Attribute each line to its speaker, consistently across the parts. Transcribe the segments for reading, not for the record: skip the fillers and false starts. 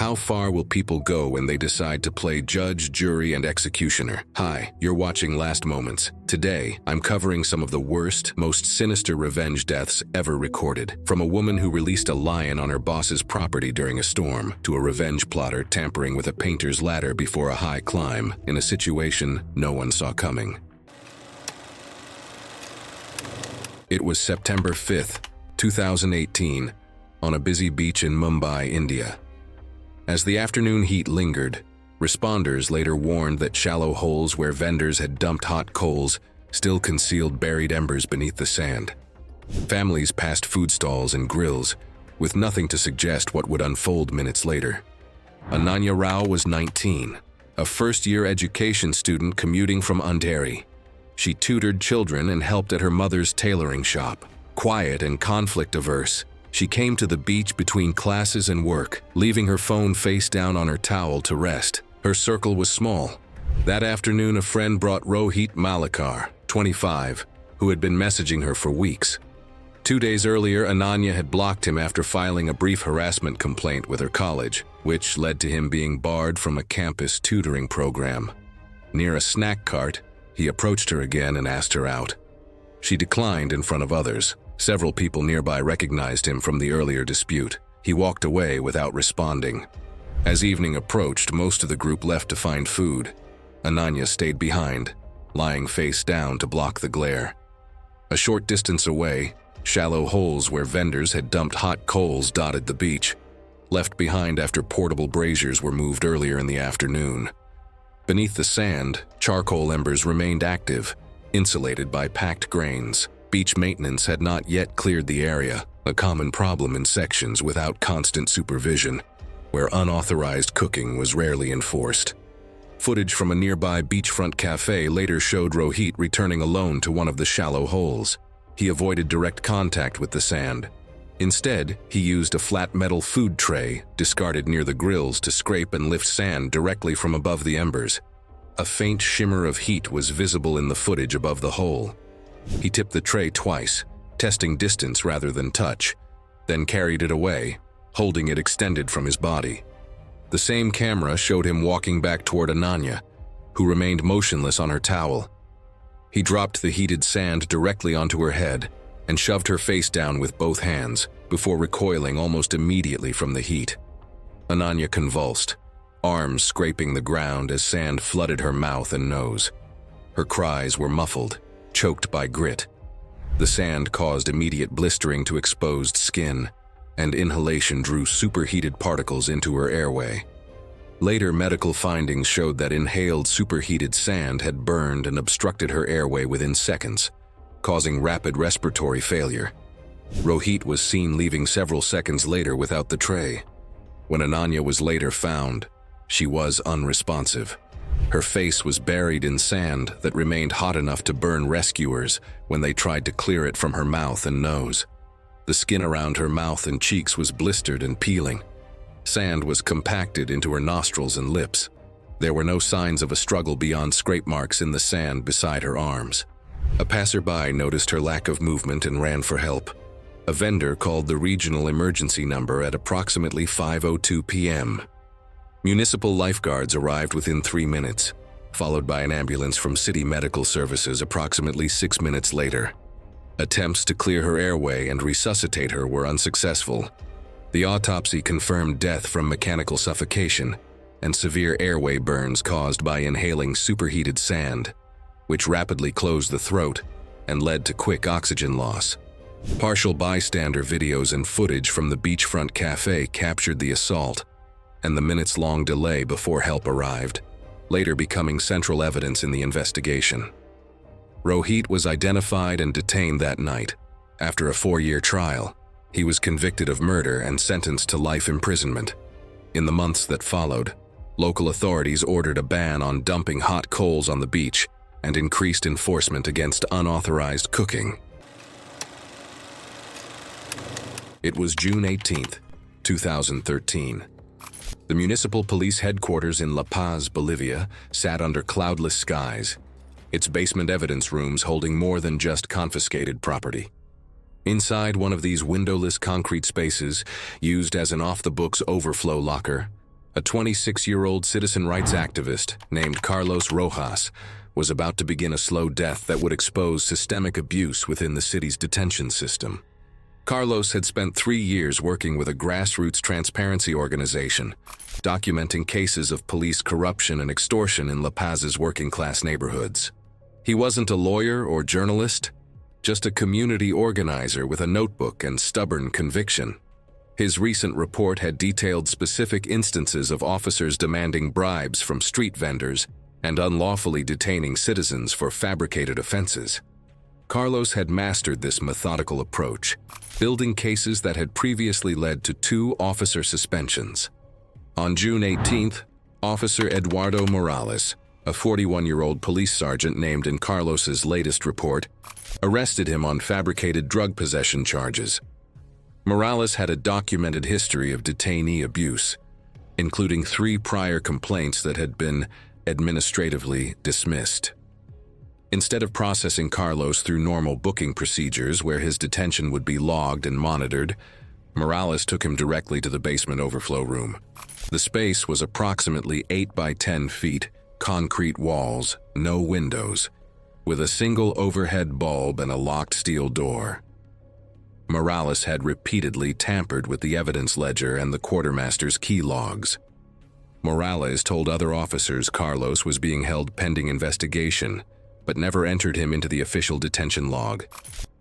Speaker 1: How far will people go when they decide to play judge, jury, and executioner? Hi, you're watching Last Moments. Today, I'm covering some of the worst, most sinister revenge deaths ever recorded. From a woman who released a lion on her boss's property during a storm, to a revenge plotter tampering with a painter's ladder before a high climb, in a situation no one saw coming. It was September 5th, 2018, on a busy beach in Mumbai, India. As the afternoon heat lingered, responders later warned that shallow holes where vendors had dumped hot coals still concealed buried embers beneath the sand. Families passed food stalls and grills, with nothing to suggest what would unfold minutes later. Ananya Rao was 19, a first-year education student commuting from Andheri. She tutored children and helped at her mother's tailoring shop. Quiet and conflict-averse, she came to the beach between classes and work, leaving her phone face down on her towel to rest. Her circle was small. That afternoon, a friend brought Rohit Malakar, 25, who had been messaging her for weeks. 2 days earlier, Ananya had blocked him after filing a brief harassment complaint with her college, which led to him being barred from a campus tutoring program. Near a snack cart, he approached her again and asked her out. She declined in front of others. Several people nearby recognized him from the earlier dispute. He walked away without responding. As evening approached, most of the group left to find food. Ananya stayed behind, lying face down to block the glare. A short distance away, shallow holes where vendors had dumped hot coals dotted the beach, left behind after portable braziers were moved earlier in the afternoon. Beneath the sand, charcoal embers remained active, insulated by packed grains. Beach maintenance had not yet cleared the area, a common problem in sections without constant supervision, where unauthorized cooking was rarely enforced. Footage from a nearby beachfront cafe later showed Rohit returning alone to one of the shallow holes. He avoided direct contact with the sand. Instead, he used a flat metal food tray discarded near the grills to scrape and lift sand directly from above the embers. A faint shimmer of heat was visible in the footage above the hole. He tipped the tray twice, testing distance rather than touch, then carried it away, holding it extended from his body. The same camera showed him walking back toward Ananya, who remained motionless on her towel. He dropped the heated sand directly onto her head and shoved her face down with both hands before recoiling almost immediately from the heat. Ananya convulsed, arms scraping the ground as sand flooded her mouth and nose. Her cries were muffled, choked by grit. The sand caused immediate blistering to exposed skin, and inhalation drew superheated particles into her airway. Later medical findings showed that inhaled superheated sand had burned and obstructed her airway within seconds, causing rapid respiratory failure. Rohit was seen leaving several seconds later without the tray. When Ananya was later found, she was unresponsive. Her face was buried in sand that remained hot enough to burn rescuers when they tried to clear it from her mouth and nose. The skin around her mouth and cheeks was blistered and peeling. Sand was compacted into her nostrils and lips. There were no signs of a struggle beyond scrape marks in the sand beside her arms. A passerby noticed her lack of movement and ran for help. A vendor called the regional emergency number at approximately 5:02 p.m. Municipal lifeguards arrived within 3 minutes, followed by an ambulance from City Medical Services approximately 6 minutes later. Attempts to clear her airway and resuscitate her were unsuccessful. The autopsy confirmed death from mechanical suffocation and severe airway burns caused by inhaling superheated sand, which rapidly closed the throat and led to quick oxygen loss. Partial bystander videos and footage from the beachfront cafe captured the assault and the minutes-long delay before help arrived, later becoming central evidence in the investigation. Rohit was identified and detained that night. After a 4-year trial, he was convicted of murder and sentenced to life imprisonment. In the months that followed, local authorities ordered a ban on dumping hot coals on the beach and increased enforcement against unauthorized cooking. It was June 18th, 2013. The municipal police headquarters in La Paz, Bolivia, sat under cloudless skies, its basement evidence rooms holding more than just confiscated property. Inside one of these windowless concrete spaces, used as an off-the-books overflow locker, A 26-year-old citizen rights activist named Carlos Rojas was about to begin a slow death that would expose systemic abuse within the city's detention system. Carlos had spent 3 years working with a grassroots transparency organization, documenting cases of police corruption and extortion in La Paz's working-class neighborhoods. He wasn't a lawyer or journalist, just a community organizer with a notebook and stubborn conviction. His recent report had detailed specific instances of officers demanding bribes from street vendors and unlawfully detaining citizens for fabricated offenses. Carlos had mastered this methodical approach, building cases that had previously led to 2 officer suspensions. On June 18th, Officer Eduardo Morales, a 41-year-old police sergeant named in Carlos's latest report, arrested him on fabricated drug possession charges. Morales had a documented history of detainee abuse, including 3 prior complaints that had been administratively dismissed. Instead of processing Carlos through normal booking procedures where his detention would be logged and monitored, Morales took him directly to the basement overflow room. The space was approximately 8 by 10 feet, concrete walls, no windows, with a single overhead bulb and a locked steel door. Morales had repeatedly tampered with the evidence ledger and the quartermaster's key logs. Morales told other officers Carlos was being held pending investigation, but never entered him into the official detention log.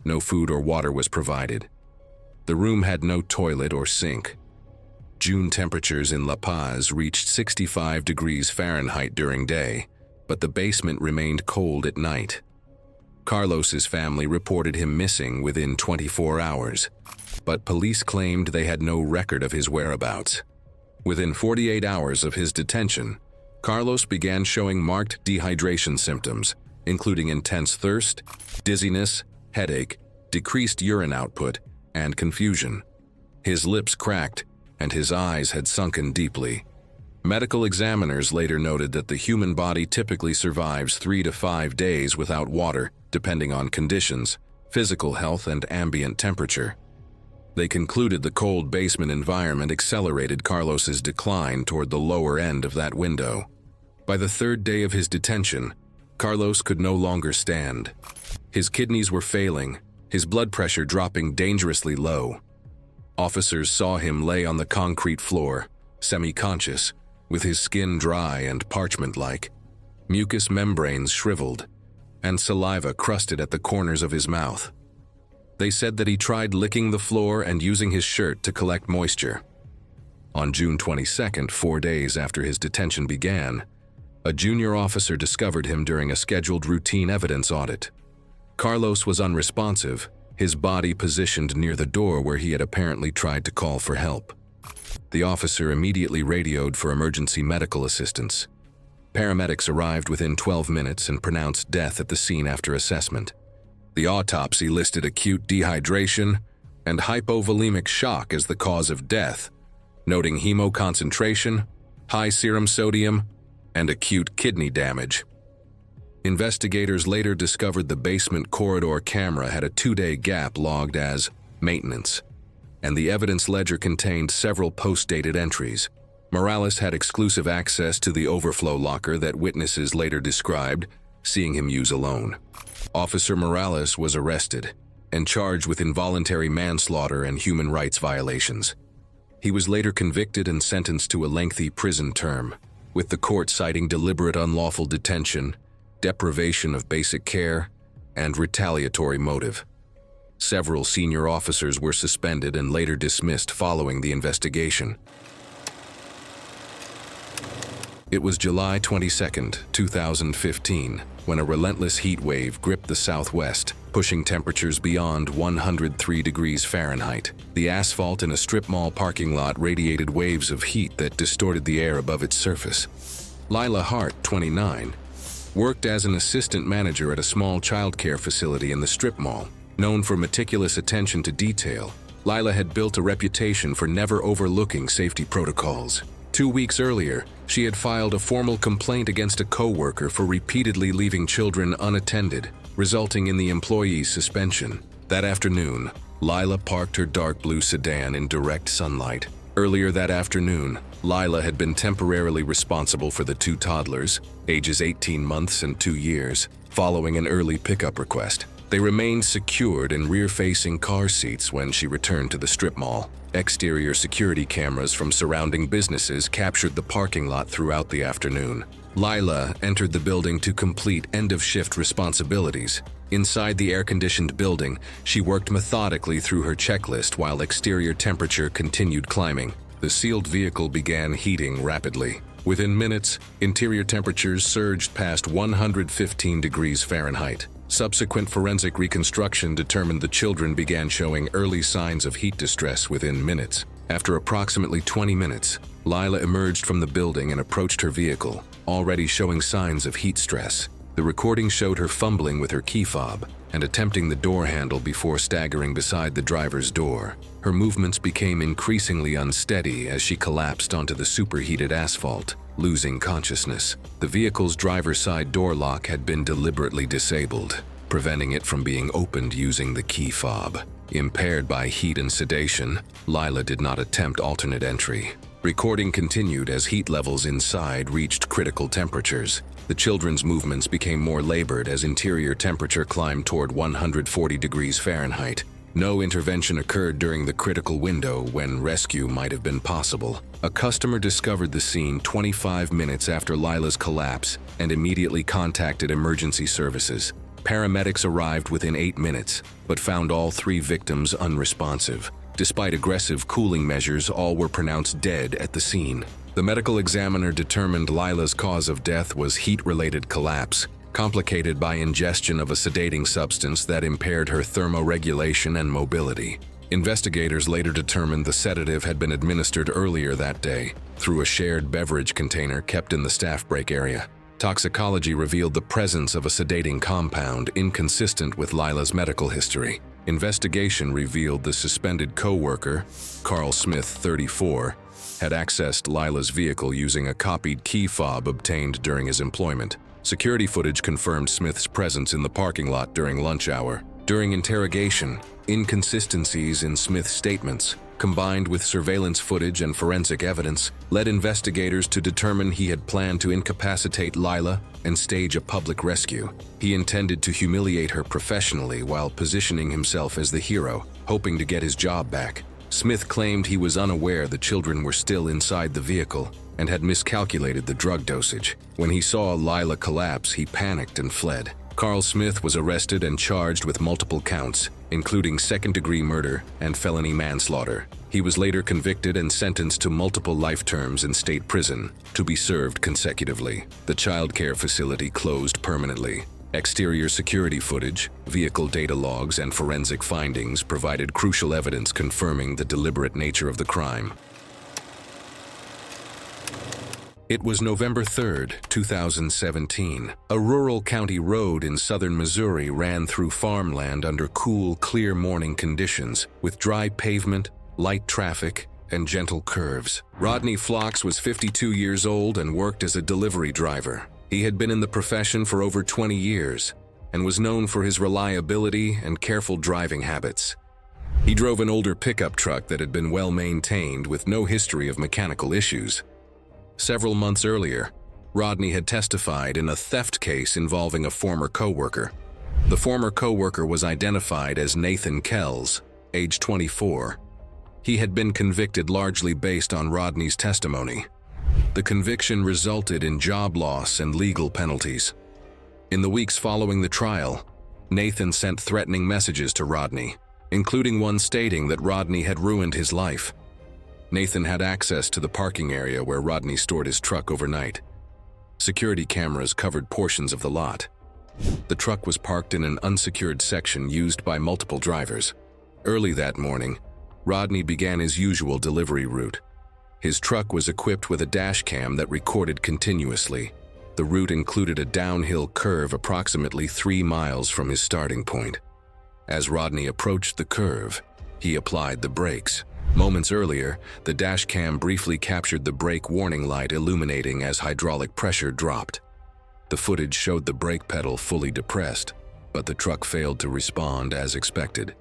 Speaker 1: No food or water was provided. The room had no toilet or sink. June temperatures in La Paz reached 65 degrees Fahrenheit during day, but the basement remained cold at night. Carlos's family reported him missing within 24 hours, but police claimed they had no record of his whereabouts. Within 48 hours of his detention, Carlos began showing marked dehydration symptoms, including intense thirst, dizziness, headache, decreased urine output, and confusion. His lips cracked, and his eyes had sunken deeply. Medical examiners later noted that the human body typically survives 3 to 5 days without water, depending on conditions, physical health, and ambient temperature. They concluded the cold basement environment accelerated Carlos's decline toward the lower end of that window. By the 3rd day of his detention, Carlos could no longer stand. His kidneys were failing, his blood pressure dropping dangerously low. Officers saw him lay on the concrete floor, semi-conscious, with his skin dry and parchment-like, mucous membranes shriveled, and saliva crusted at the corners of his mouth. They said that he tried licking the floor and using his shirt to collect moisture. On June 22nd, 4 days after his detention began, a junior officer discovered him during a scheduled routine evidence audit. Carlos was unresponsive, his body positioned near the door where he had apparently tried to call for help. The officer immediately radioed for emergency medical assistance. Paramedics arrived within 12 minutes and pronounced death at the scene after assessment. The autopsy listed acute dehydration and hypovolemic shock as the cause of death, noting hemoconcentration, high serum sodium, and acute kidney damage. Investigators later discovered the basement corridor camera had a 2-day gap logged as maintenance, and the evidence ledger contained several post-dated entries. Morales had exclusive access to the overflow locker that witnesses later described, seeing him use alone. Officer Morales was arrested and charged with involuntary manslaughter and human rights violations. He was later convicted and sentenced to a lengthy prison term, with the court citing deliberate unlawful detention, deprivation of basic care, and retaliatory motive. Several senior officers were suspended and later dismissed following the investigation. It was July 22, 2015, when a relentless heat wave gripped the Southwest, pushing temperatures beyond 103 degrees Fahrenheit. The asphalt in a strip mall parking lot radiated waves of heat that distorted the air above its surface. Lila Hart, 29, worked as an assistant manager at a small childcare facility in the strip mall. Known for meticulous attention to detail, Lila had built a reputation for never overlooking safety protocols. 2 weeks earlier, she had filed a formal complaint against a coworker for repeatedly leaving children unattended, resulting in the employee's suspension. That afternoon, Lila parked her dark blue sedan in direct sunlight, Earlier that afternoon, Lila had been temporarily responsible for the two toddlers, ages 18 months and 2 years, following an early pickup request. They remained secured in rear-facing car seats when she returned to the strip mall. Exterior security cameras from surrounding businesses captured the parking lot throughout the afternoon. Lila entered the building to complete end-of-shift responsibilities. Inside the air-conditioned building, she worked methodically through her checklist while exterior temperature continued climbing. The sealed vehicle began heating rapidly. Within minutes, interior temperatures surged past 115 degrees Fahrenheit. Subsequent forensic reconstruction determined the children began showing early signs of heat distress within minutes. After approximately 20 minutes, Lila emerged from the building and approached her vehicle, already showing signs of heat stress. The recording showed her fumbling with her key fob and attempting the door handle before staggering beside the driver's door. Her movements became increasingly unsteady as she collapsed onto the superheated asphalt, losing consciousness. The vehicle's driver's side door lock had been deliberately disabled, preventing it from being opened using the key fob. Impaired by heat and sedation, Lila did not attempt alternate entry. Recording continued as heat levels inside reached critical temperatures. The children's movements became more labored as interior temperature climbed toward 140 degrees Fahrenheit. No intervention occurred during the critical window when rescue might have been possible. A customer discovered the scene 25 minutes after Lila's collapse and immediately contacted emergency services. Paramedics arrived within 8 minutes, but found all 3 victims unresponsive. Despite aggressive cooling measures, all were pronounced dead at the scene. The medical examiner determined Lila's cause of death was heat-related collapse, complicated by ingestion of a sedating substance that impaired her thermoregulation and mobility. Investigators later determined the sedative had been administered earlier that day through a shared beverage container kept in the staff break area. Toxicology revealed the presence of a sedating compound inconsistent with Lila's medical history. Investigation revealed the suspended co-worker, Carl Smith, 34, had accessed Lila's vehicle using a copied key fob obtained during his employment. Security footage confirmed Smith's presence in the parking lot during lunch hour. During interrogation, inconsistencies in Smith's statements, combined with surveillance footage and forensic evidence, led investigators to determine he had planned to incapacitate Lila and stage a public rescue. He intended to humiliate her professionally while positioning himself as the hero, hoping to get his job back. Smith claimed he was unaware the children were still inside the vehicle and had miscalculated the drug dosage. When he saw Lila collapse, he panicked and fled. Carl Smith was arrested and charged with multiple counts, including second-degree murder and felony manslaughter. He was later convicted and sentenced to multiple life terms in state prison to be served consecutively. The child care facility closed permanently. Exterior security footage, vehicle data logs, and forensic findings provided crucial evidence confirming the deliberate nature of the crime. It was November 3, 2017. A rural county road in southern Missouri ran through farmland under cool, clear morning conditions, with dry pavement, light traffic, and gentle curves. Rodney Phlox was 52 years old and worked as a delivery driver. He had been in the profession for over 20 years and was known for his reliability and careful driving habits. He drove an older pickup truck that had been well maintained with no history of mechanical issues. Several months earlier, Rodney had testified in a theft case involving a former co-worker. The former co-worker was identified as Nathan Kells, age 24. He had been convicted largely based on Rodney's testimony. The conviction resulted in job loss and legal penalties. In the weeks following the trial, Nathan sent threatening messages to Rodney, including one stating that Rodney had ruined his life. Nathan had access to the parking area where Rodney stored his truck overnight. Security cameras covered portions of the lot. The truck was parked in an unsecured section used by multiple drivers. Early that morning, Rodney began his usual delivery route. His truck was equipped with a dash cam that recorded continuously. The route included a downhill curve approximately 3 miles from his starting point. As Rodney approached the curve, he applied the brakes. Moments earlier, the dash cam briefly captured the brake warning light illuminating as hydraulic pressure dropped. The footage showed the brake pedal fully depressed, but the truck failed to respond as expected.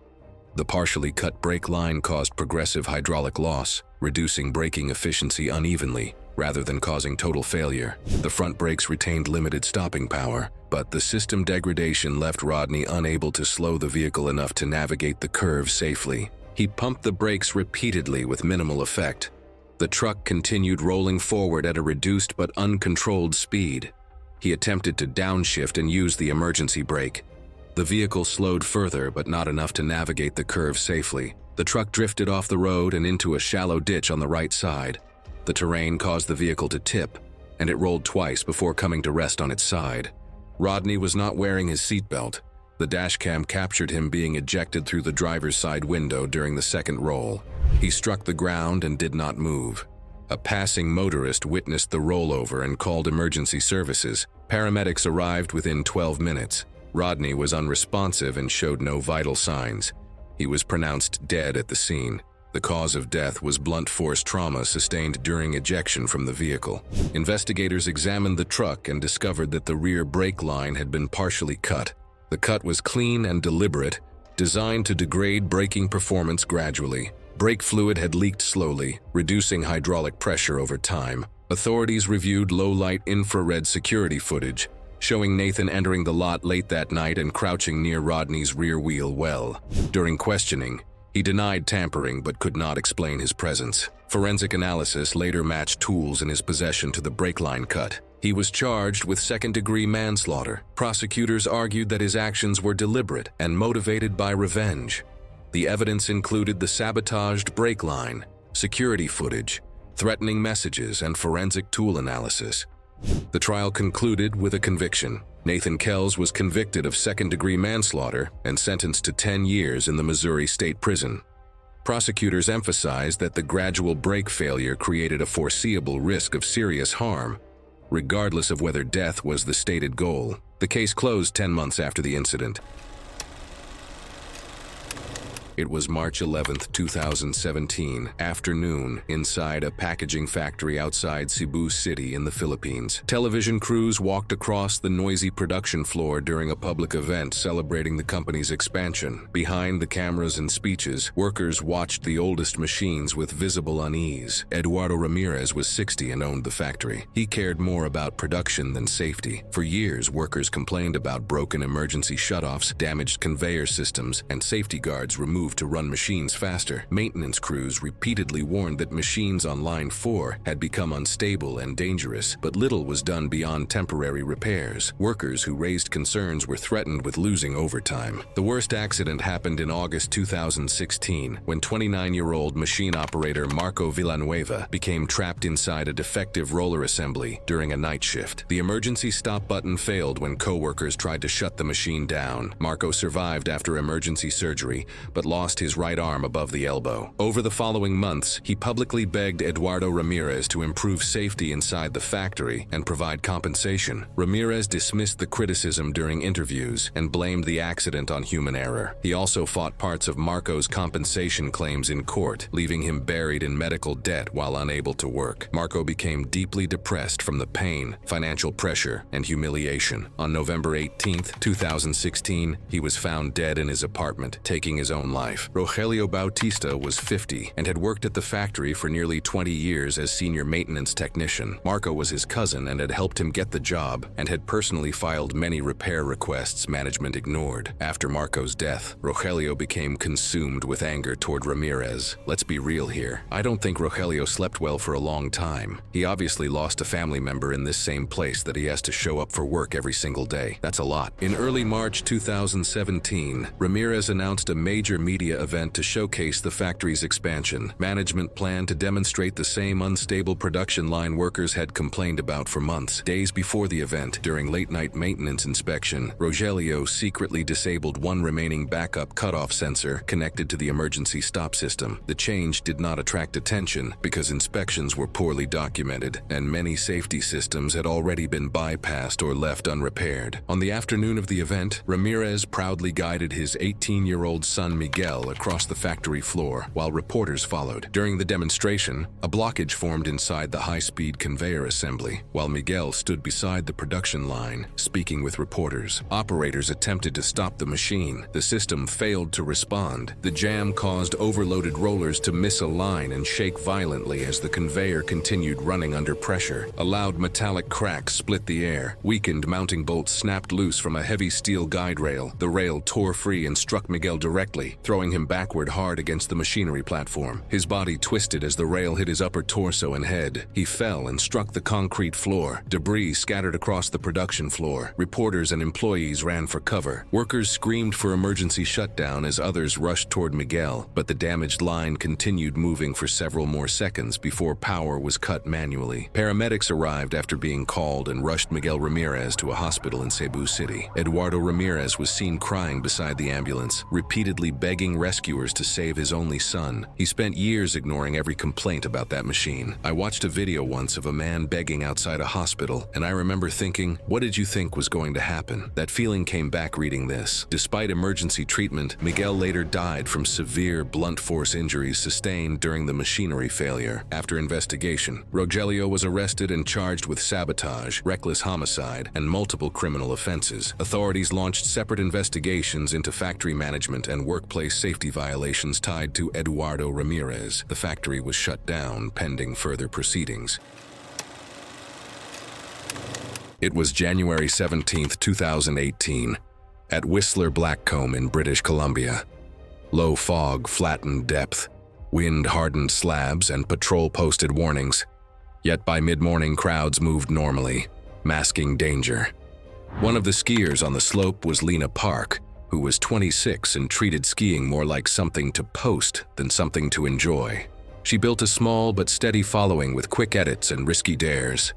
Speaker 1: The partially cut brake line caused progressive hydraulic loss, reducing braking efficiency unevenly, rather than causing total failure. The front brakes retained limited stopping power, but the system degradation left Rodney unable to slow the vehicle enough to navigate the curve safely. He pumped the brakes repeatedly with minimal effect. The truck continued rolling forward at a reduced but uncontrolled speed. He attempted to downshift and use the emergency brake. The vehicle slowed further, but not enough to navigate the curve safely. The truck drifted off the road and into a shallow ditch on the right side. The terrain caused the vehicle to tip, and it rolled twice before coming to rest on its side. Rodney was not wearing his seatbelt. The dashcam captured him being ejected through the driver's side window during the second roll. He struck the ground and did not move. A passing motorist witnessed the rollover and called emergency services. Paramedics arrived within 12 minutes. Rodney was unresponsive and showed no vital signs. He was pronounced dead at the scene. The cause of death was blunt force trauma sustained during ejection from the vehicle. Investigators examined the truck and discovered that the rear brake line had been partially cut. The cut was clean and deliberate, designed to degrade braking performance gradually. Brake fluid had leaked slowly, reducing hydraulic pressure over time. Authorities reviewed low-light infrared security footage, showing Nathan entering the lot late that night and crouching near Rodney's rear wheel well. During questioning, he denied tampering but could not explain his presence. Forensic analysis later matched tools in his possession to the brake line cut. He was charged with second-degree manslaughter. Prosecutors argued that his actions were deliberate and motivated by revenge. The evidence included the sabotaged brake line, security footage, threatening messages, and forensic tool analysis. The trial concluded with a conviction. Nathan Kells was convicted of second-degree manslaughter and sentenced to 10 years in the Missouri State Prison. Prosecutors emphasized that the gradual brake failure created a foreseeable risk of serious harm, regardless of whether death was the stated goal. The case closed 10 months after the incident. It was March 11, 2017, afternoon, inside a packaging factory outside Cebu City in the Philippines. Television crews walked across the noisy production floor during a public event celebrating the company's expansion. Behind the cameras and speeches, workers watched the oldest machines with visible unease. Eduardo Ramirez was 60 and owned the factory. He cared more about production than safety. For years, workers complained about broken emergency shutoffs, damaged conveyor systems, and safety guards removed to run machines faster. Maintenance crews repeatedly warned that machines on line 4 had become unstable and dangerous, but little was done beyond temporary repairs. Workers who raised concerns were threatened with losing overtime. The worst accident happened in August 2016, when 29-year-old machine operator Marco Villanueva became trapped inside a defective roller assembly during a night shift. The emergency stop button failed when co-workers tried to shut the machine down. Marco survived after emergency surgery, but lost his right arm above the elbow. Over the following months, he publicly begged Eduardo Ramirez to improve safety inside the factory and provide compensation. Ramirez dismissed the criticism during interviews and blamed the accident on human error. He also fought parts of Marco's compensation claims in court, leaving him buried in medical debt while unable to work. Marco became deeply depressed from the pain, financial pressure, and humiliation. On November 18, 2016, he was found dead in his apartment, taking his own life. Rogelio Bautista was 50 and had worked at the factory for nearly 20 years as senior maintenance technician. Marco was his cousin and had helped him get the job and had personally filed many repair requests management ignored. After Marco's death, Rogelio became consumed with anger toward Ramirez. Let's be real here. I don't think Rogelio slept well for a long time. He obviously lost a family member in this same place that he has to show up for work every single day. That's a lot. In early March 2017, Ramirez announced a major media event to showcase the factory's expansion. Management planned to demonstrate the same unstable production line workers had complained about for months. Days before the event, during late-night maintenance inspection, Rogelio secretly disabled one remaining backup cutoff sensor connected to the emergency stop system. The change did not attract attention because inspections were poorly documented, and many safety systems had already been bypassed or left unrepaired. On the afternoon of the event, Ramirez proudly guided his 18-year-old son Miguel Miguel across the factory floor while reporters followed. During the demonstration, a blockage formed inside the high-speed conveyor assembly, while Miguel stood beside the production line, speaking with reporters. Operators attempted to stop the machine. The system failed to respond. The jam caused overloaded rollers to misalign and shake violently as the conveyor continued running under pressure. A loud metallic crack split the air. Weakened mounting bolts snapped loose from a heavy steel guide rail. The rail tore free and struck Miguel directly, throwing him backward hard against the machinery platform. His body twisted as the rail hit his upper torso and head. He fell and struck the concrete floor. Debris scattered across the production floor. Reporters and employees ran for cover. Workers screamed for emergency shutdown as others rushed toward Miguel, but the damaged line continued moving for several more seconds before power was cut manually. Paramedics arrived after being called and rushed Miguel Ramirez to a hospital in Cebu City. Eduardo Ramirez was seen crying beside the ambulance, repeatedly begging rescuers to save his only son. He spent years ignoring every complaint about that machine. I watched a video once of a man begging outside a hospital, and I remember thinking, what did you think was going to happen? That feeling came back reading this. Despite emergency treatment, Miguel later died from severe blunt force injuries sustained during the machinery failure. After investigation, Rogelio was arrested and charged with sabotage, reckless homicide, and multiple criminal offenses. Authorities launched separate investigations into factory management and workplace safety violations tied to Eduardo Ramirez. The factory was shut down pending further proceedings. It was January 17, 2018, at Whistler Blackcomb in British Columbia. Low fog flattened depth, wind hardened slabs, and patrol posted warnings. Yet by mid-morning, crowds moved normally, masking danger. One of the skiers on the slope was Lena Park, who was 26 and treated skiing more like something to post than something to enjoy. She built a small but steady following with quick edits and risky dares.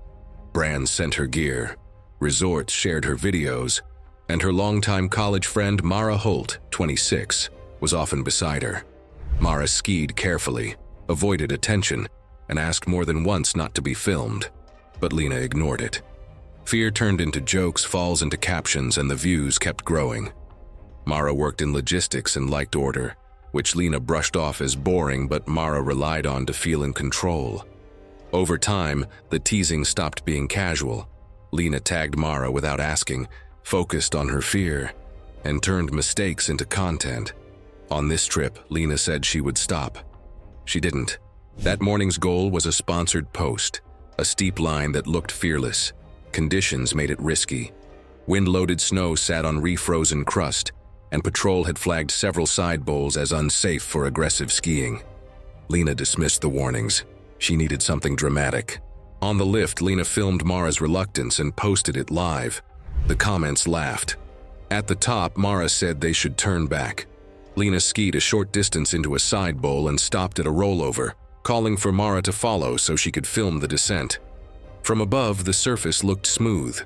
Speaker 1: Brands sent her gear, resorts shared her videos, and her longtime college friend Mara Holt, 26, was often beside her. Mara skied carefully, avoided attention, and asked more than once not to be filmed, but Lena ignored it. Fear turned into jokes, falls into captions, and the views kept growing. Mara worked in logistics and liked order, which Lena brushed off as boring, but Mara relied on to feel in control. Over time, the teasing stopped being casual. Lena tagged Mara without asking, focused on her fear, and turned mistakes into content. On this trip, Lena said she would stop. She didn't. That morning's goal was a sponsored post, a steep line that looked fearless. Conditions made it risky. Wind-loaded snow sat on refrozen crust, and patrol had flagged several side bowls as unsafe for aggressive skiing. Lena dismissed the warnings. She needed something dramatic. On the lift, Lena filmed Mara's reluctance and posted it live. The comments laughed. At the top, Mara said they should turn back. Lena skied a short distance into a side bowl and stopped at a rollover, calling for Mara to follow so she could film the descent. From above, the surface looked smooth.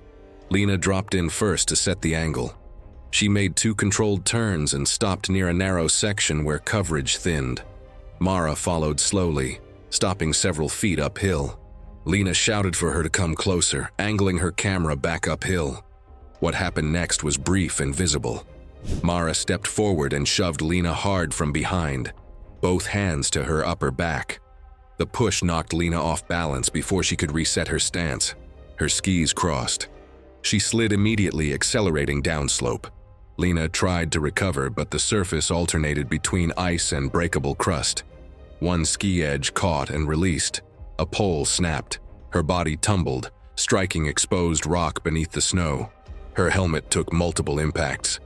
Speaker 1: Lena dropped in first to set the angle. She made 2 controlled turns and stopped near a narrow section where coverage thinned. Mara followed slowly, stopping several feet uphill. Lena shouted for her to come closer, angling her camera back uphill. What happened next was brief and visible. Mara stepped forward and shoved Lena hard from behind, both hands to her upper back. The push knocked Lena off balance before she could reset her stance. Her skis crossed. She slid immediately, accelerating downslope. Lena tried to recover, but the surface alternated between ice and breakable crust. One ski edge caught and released. A pole snapped. Her body tumbled, striking exposed rock beneath the snow. Her helmet took multiple impacts.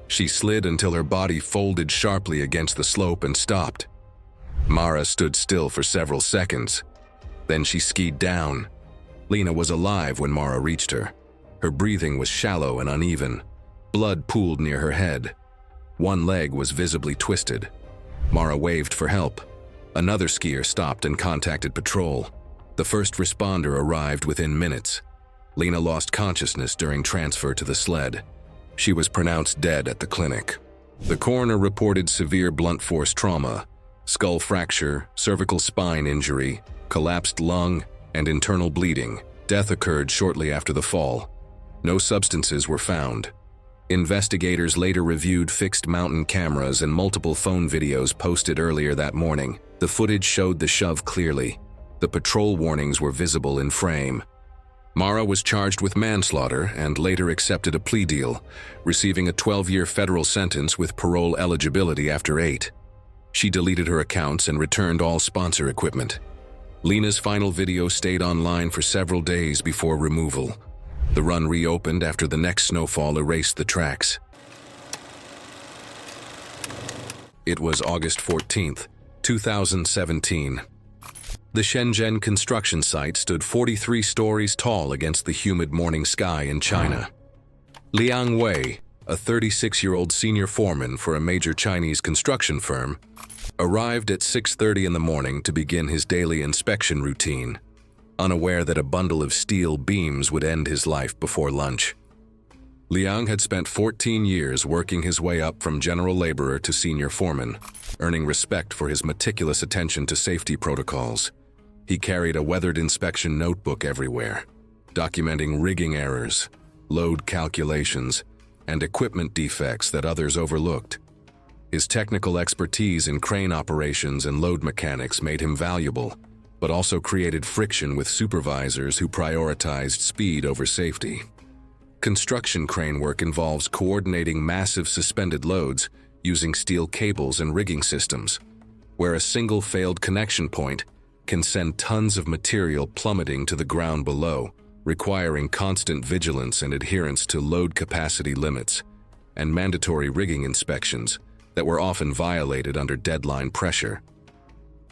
Speaker 1: She slid until her body folded sharply against the slope and stopped. Mara stood still for several seconds. Then she skied down. Lena was alive when Mara reached her. Her breathing was shallow and uneven. Blood pooled near her head. One leg was visibly twisted. Mara waved for help. Another skier stopped and contacted patrol. The first responder arrived within minutes. Lena lost consciousness during transfer to the sled. She was pronounced dead at the clinic. The coroner reported severe blunt force trauma, skull fracture, cervical spine injury, collapsed lung, and internal bleeding. Death occurred shortly after the fall. No substances were found. Investigators later reviewed fixed mountain cameras and multiple phone videos posted earlier that morning. The footage showed the shove clearly. The patrol warnings were visible in frame. Mara was charged with manslaughter and later accepted a plea deal, receiving a 12-year federal sentence with parole eligibility after 8. She deleted her accounts and returned all sponsor equipment. Lena's final video stayed online for several days before removal. The run reopened after the next snowfall erased the tracks. It was August 14th, 2017. The Shenzhen construction site stood 43 stories tall against the humid morning sky in China. Liang Wei, a 36-year-old senior foreman for a major Chinese construction firm, arrived at 6:30 in the morning to begin his daily inspection routine, unaware that a bundle of steel beams would end his life before lunch. Liang had spent 14 years working his way up from general laborer to senior foreman, earning respect for his meticulous attention to safety protocols. He carried a weathered inspection notebook everywhere, documenting rigging errors, load calculations, and equipment defects that others overlooked. His technical expertise in crane operations and load mechanics made him valuable, but also created friction with supervisors who prioritized speed over safety. Construction crane work involves coordinating massive suspended loads using steel cables and rigging systems, where a single failed connection point can send tons of material plummeting to the ground below, requiring constant vigilance and adherence to load capacity limits, and mandatory rigging inspections that were often violated under deadline pressure.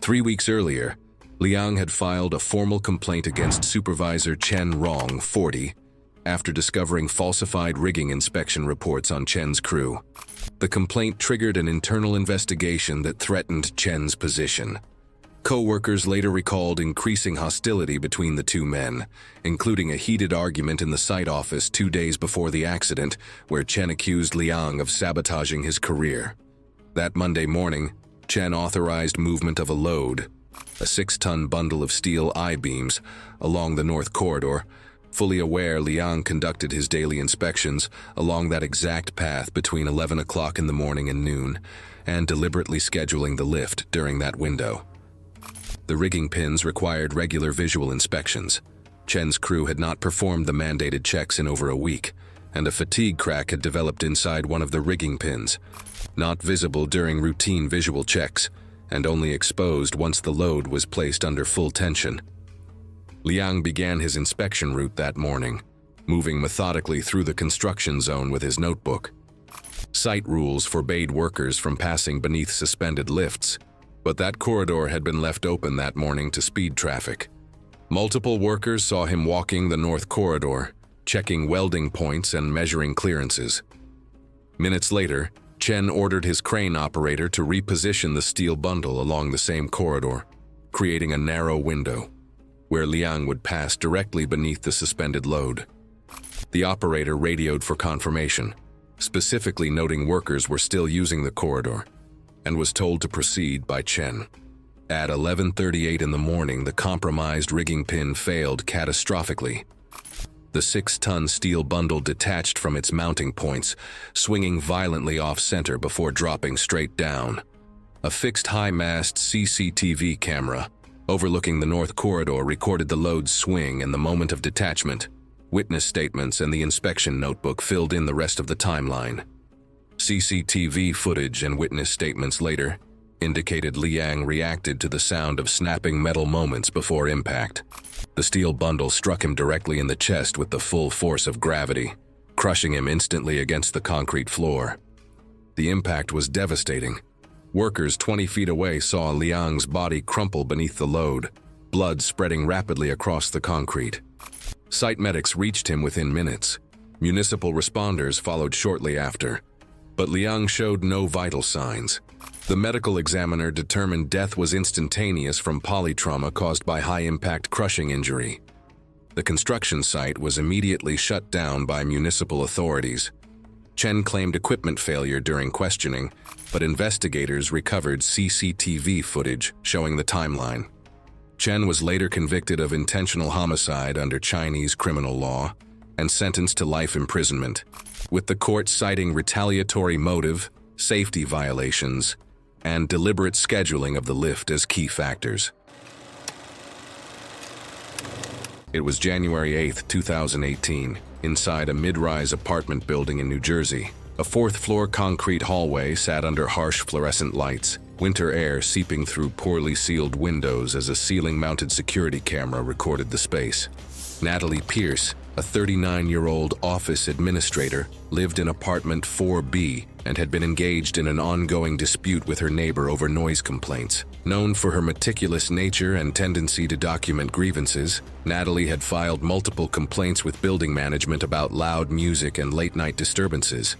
Speaker 1: 3 weeks earlier, Liang had filed a formal complaint against Supervisor Chen Rong, 40, after discovering falsified rigging inspection reports on Chen's crew. The complaint triggered an internal investigation that threatened Chen's position. Co-workers later recalled increasing hostility between the two men, including a heated argument in the site office 2 days before the accident, where Chen accused Liang of sabotaging his career. That Monday morning, Chen authorized movement of a load, a 6-ton bundle of steel I-beams, along the North Corridor. Fully aware, Liang conducted his daily inspections along that exact path between 11 o'clock in the morning and noon, and deliberately scheduling the lift during that window. The rigging pins required regular visual inspections. Chen's crew had not performed the mandated checks in over a week, and a fatigue crack had developed inside one of the rigging pins, not visible during routine visual checks, and only exposed once the load was placed under full tension. Liang began his inspection route that morning, moving methodically through the construction zone with his notebook. Site rules forbade workers from passing beneath suspended lifts, but that corridor had been left open that morning to speed traffic. Multiple workers saw him walking the North Corridor, checking welding points and measuring clearances. Minutes later, Chen ordered his crane operator to reposition the steel bundle along the same corridor, creating a narrow window, where Liang would pass directly beneath the suspended load. The operator radioed for confirmation, specifically noting workers were still using the corridor, and was told to proceed by Chen. At 11:38 in the morning, the compromised rigging pin failed catastrophically. The 6-ton steel bundle detached from its mounting points, swinging violently off-center before dropping straight down. A fixed high-mast CCTV camera overlooking the North Corridor recorded the load's swing and the moment of detachment. Witness statements and the inspection notebook filled in the rest of the timeline. CCTV footage and witness statements later indicated Liang reacted to the sound of snapping metal moments before impact. The steel bundle struck him directly in the chest with the full force of gravity, crushing him instantly against the concrete floor. The impact was devastating. Workers 20 feet away saw Liang's body crumple beneath the load, blood spreading rapidly across the concrete. Site medics reached him within minutes. Municipal responders followed shortly after, but Liang showed no vital signs. The medical examiner determined death was instantaneous from polytrauma caused by high-impact crushing injury. The construction site was immediately shut down by municipal authorities. Chen claimed equipment failure during questioning, but investigators recovered CCTV footage showing the timeline. Chen was later convicted of intentional homicide under Chinese criminal law and sentenced to life imprisonment, with the court citing retaliatory motive, safety violations, and deliberate scheduling of the lift as key factors. It was January 8, 2018, inside a mid-rise apartment building in New Jersey. A fourth-floor concrete hallway sat under harsh fluorescent lights, winter air seeping through poorly sealed windows as a ceiling-mounted security camera recorded the space. Natalie Pierce, a 39-year-old office administrator, lived in apartment 4B and had been engaged in an ongoing dispute with her neighbor over noise complaints. Known for her meticulous nature and tendency to document grievances, Natalie had filed multiple complaints with building management about loud music and late-night disturbances.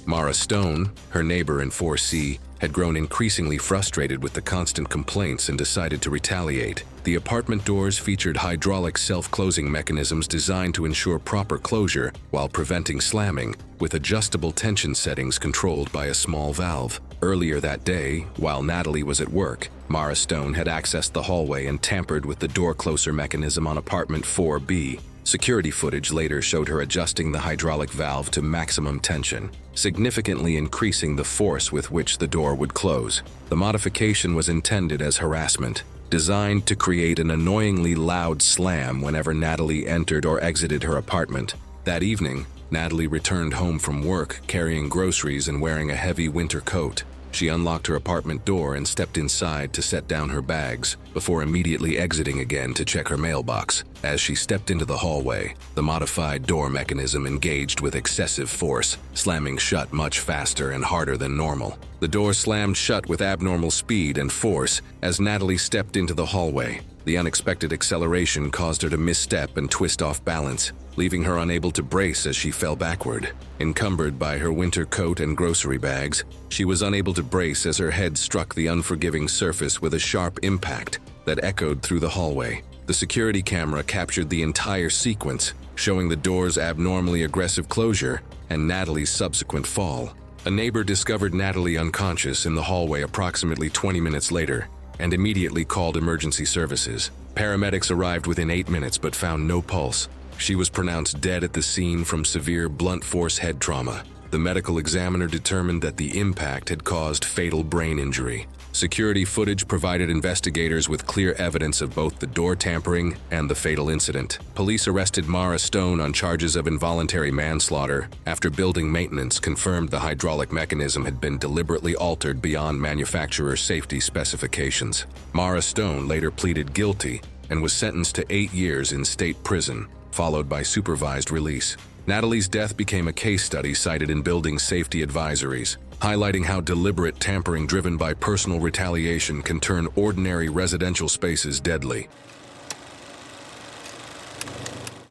Speaker 1: Mara Stone, her neighbor in 4C, had grown increasingly frustrated with the constant complaints and decided to retaliate. The apartment doors featured hydraulic self-closing mechanisms designed to ensure proper closure while preventing slamming, with adjustable tension settings controlled by a small valve. Earlier that day, while Natalie was at work, Mara Stone had accessed the hallway and tampered with the door closer mechanism on apartment 4B. Security footage later showed her adjusting the hydraulic valve to maximum tension, significantly increasing the force with which the door would close. The modification was intended as harassment, designed to create an annoyingly loud slam whenever Natalie entered or exited her apartment. That evening, Natalie returned home from work carrying groceries and wearing a heavy winter coat. She unlocked her apartment door and stepped inside to set down her bags, before immediately exiting again to check her mailbox. As she stepped into the hallway, the modified door mechanism engaged with excessive force, slamming shut much faster and harder than normal. The door slammed shut with abnormal speed and force as Natalie stepped into the hallway. The unexpected acceleration caused her to misstep and twist off balance, leaving her unable to brace as she fell backward. Encumbered by her winter coat and grocery bags, she was unable to brace as her head struck the unforgiving surface with a sharp impact that echoed through the hallway. The security camera captured the entire sequence, showing the door's abnormally aggressive closure and Natalie's subsequent fall. A neighbor discovered Natalie unconscious in the hallway approximately 20 minutes later and immediately called emergency services. Paramedics arrived within 8 minutes but found no pulse. She was pronounced dead at the scene from severe blunt force head trauma. The medical examiner determined that the impact had caused fatal brain injury. Security footage provided investigators with clear evidence of both the door tampering and the fatal incident. Police arrested Mara Stone on charges of involuntary manslaughter after building maintenance confirmed the hydraulic mechanism had been deliberately altered beyond manufacturer safety specifications. Mara Stone later pleaded guilty and was sentenced to 8 years in state prison, followed by supervised release. Natalie's death became a case study cited in building safety advisories, highlighting how deliberate tampering driven by personal retaliation can turn ordinary residential spaces deadly.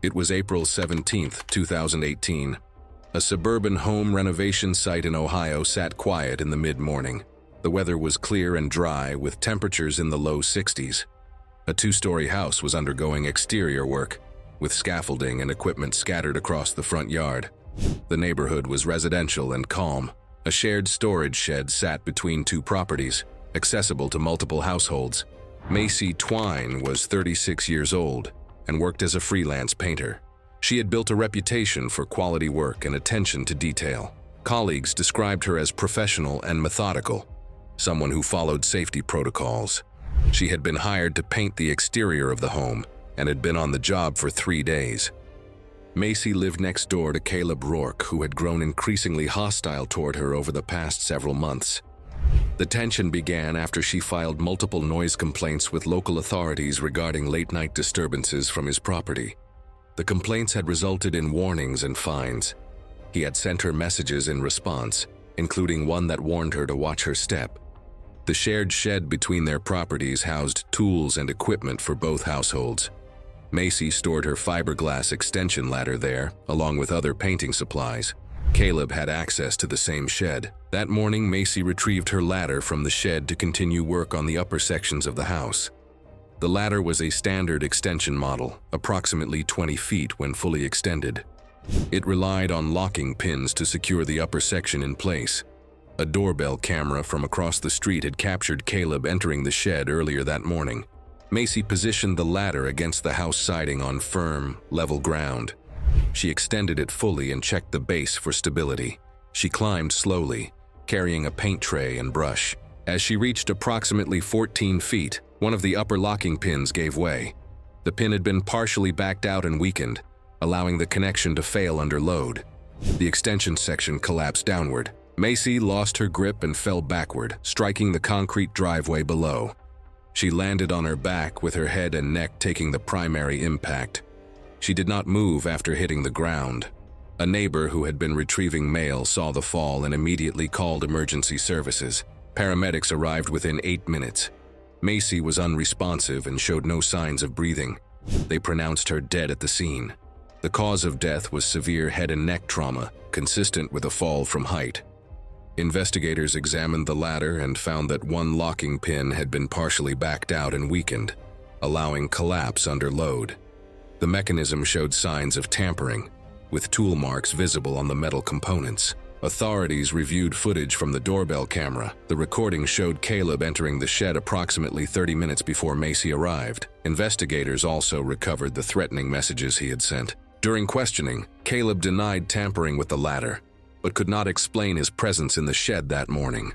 Speaker 1: It was April 17, 2018. A suburban home renovation site in Ohio sat quiet in the mid-morning. The weather was clear and dry, with temperatures in the low 60s. A 2-story house was undergoing exterior work, with scaffolding and equipment scattered across the front yard. The neighborhood was residential and calm. A shared storage shed sat between 2 properties, accessible to multiple households. Macy Twine was 36 years old and worked as a freelance painter. She had built a reputation for quality work and attention to detail. Colleagues described her as professional and methodical, someone who followed safety protocols. She had been hired to paint the exterior of the home and had been on the job for 3 days. Macy lived next door to Caleb Rourke, who had grown increasingly hostile toward her over the past several months. The tension began after she filed multiple noise complaints with local authorities regarding late-night disturbances from his property. The complaints had resulted in warnings and fines. He had sent her messages in response, including one that warned her to watch her step. The shared shed between their properties housed tools and equipment for both households. Macy stored her fiberglass extension ladder there, along with other painting supplies. Caleb had access to the same shed. That morning, Macy retrieved her ladder from the shed to continue work on the upper sections of the house. The ladder was a standard extension model, approximately 20 feet when fully extended. It relied on locking pins to secure the upper section in place. A doorbell camera from across the street had captured Caleb entering the shed earlier that morning. Macy positioned the ladder against the house siding on firm, level ground. She extended it fully and checked the base for stability. She climbed slowly, carrying a paint tray and brush. As she reached approximately 14 feet, one of the upper locking pins gave way. The pin had been partially backed out and weakened, allowing the connection to fail under load. The extension section collapsed downward. Macy lost her grip and fell backward, striking the concrete driveway below. She landed on her back with her head and neck taking the primary impact. She did not move after hitting the ground. A neighbor who had been retrieving mail saw the fall and immediately called emergency services. Paramedics arrived within 8 minutes. Macy was unresponsive and showed no signs of breathing. They pronounced her dead at the scene. The cause of death was severe head and neck trauma, consistent with a fall from height. Investigators examined the ladder and found that one locking pin had been partially backed out and weakened, allowing collapse under load. The mechanism showed signs of tampering, with tool marks visible on the metal components. Authorities reviewed footage from the doorbell camera. The recording showed Caleb entering the shed approximately 30 minutes before Macy arrived. Investigators also recovered the threatening messages he had sent. During questioning, Caleb denied tampering with the ladder, but could not explain his presence in the shed that morning.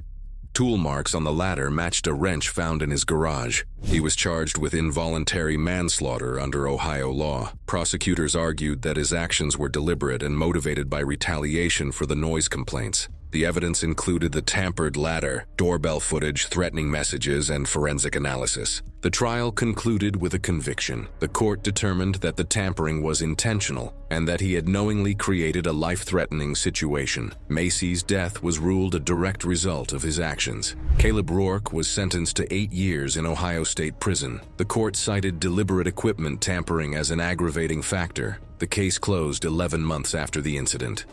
Speaker 1: Tool marks on the ladder matched a wrench found in his garage. He was charged with involuntary manslaughter under Ohio law. Prosecutors argued that his actions were deliberate and motivated by retaliation for the noise complaints. The evidence included the tampered ladder, doorbell footage, threatening messages, and forensic analysis. The trial concluded with a conviction. The court determined that the tampering was intentional and that he had knowingly created a life-threatening situation. Macy's death was ruled a direct result of his actions. Caleb Rourke was sentenced to 8 years in Ohio State Prison. The court cited deliberate equipment tampering as an aggravating factor. The case closed 11 months after the incident.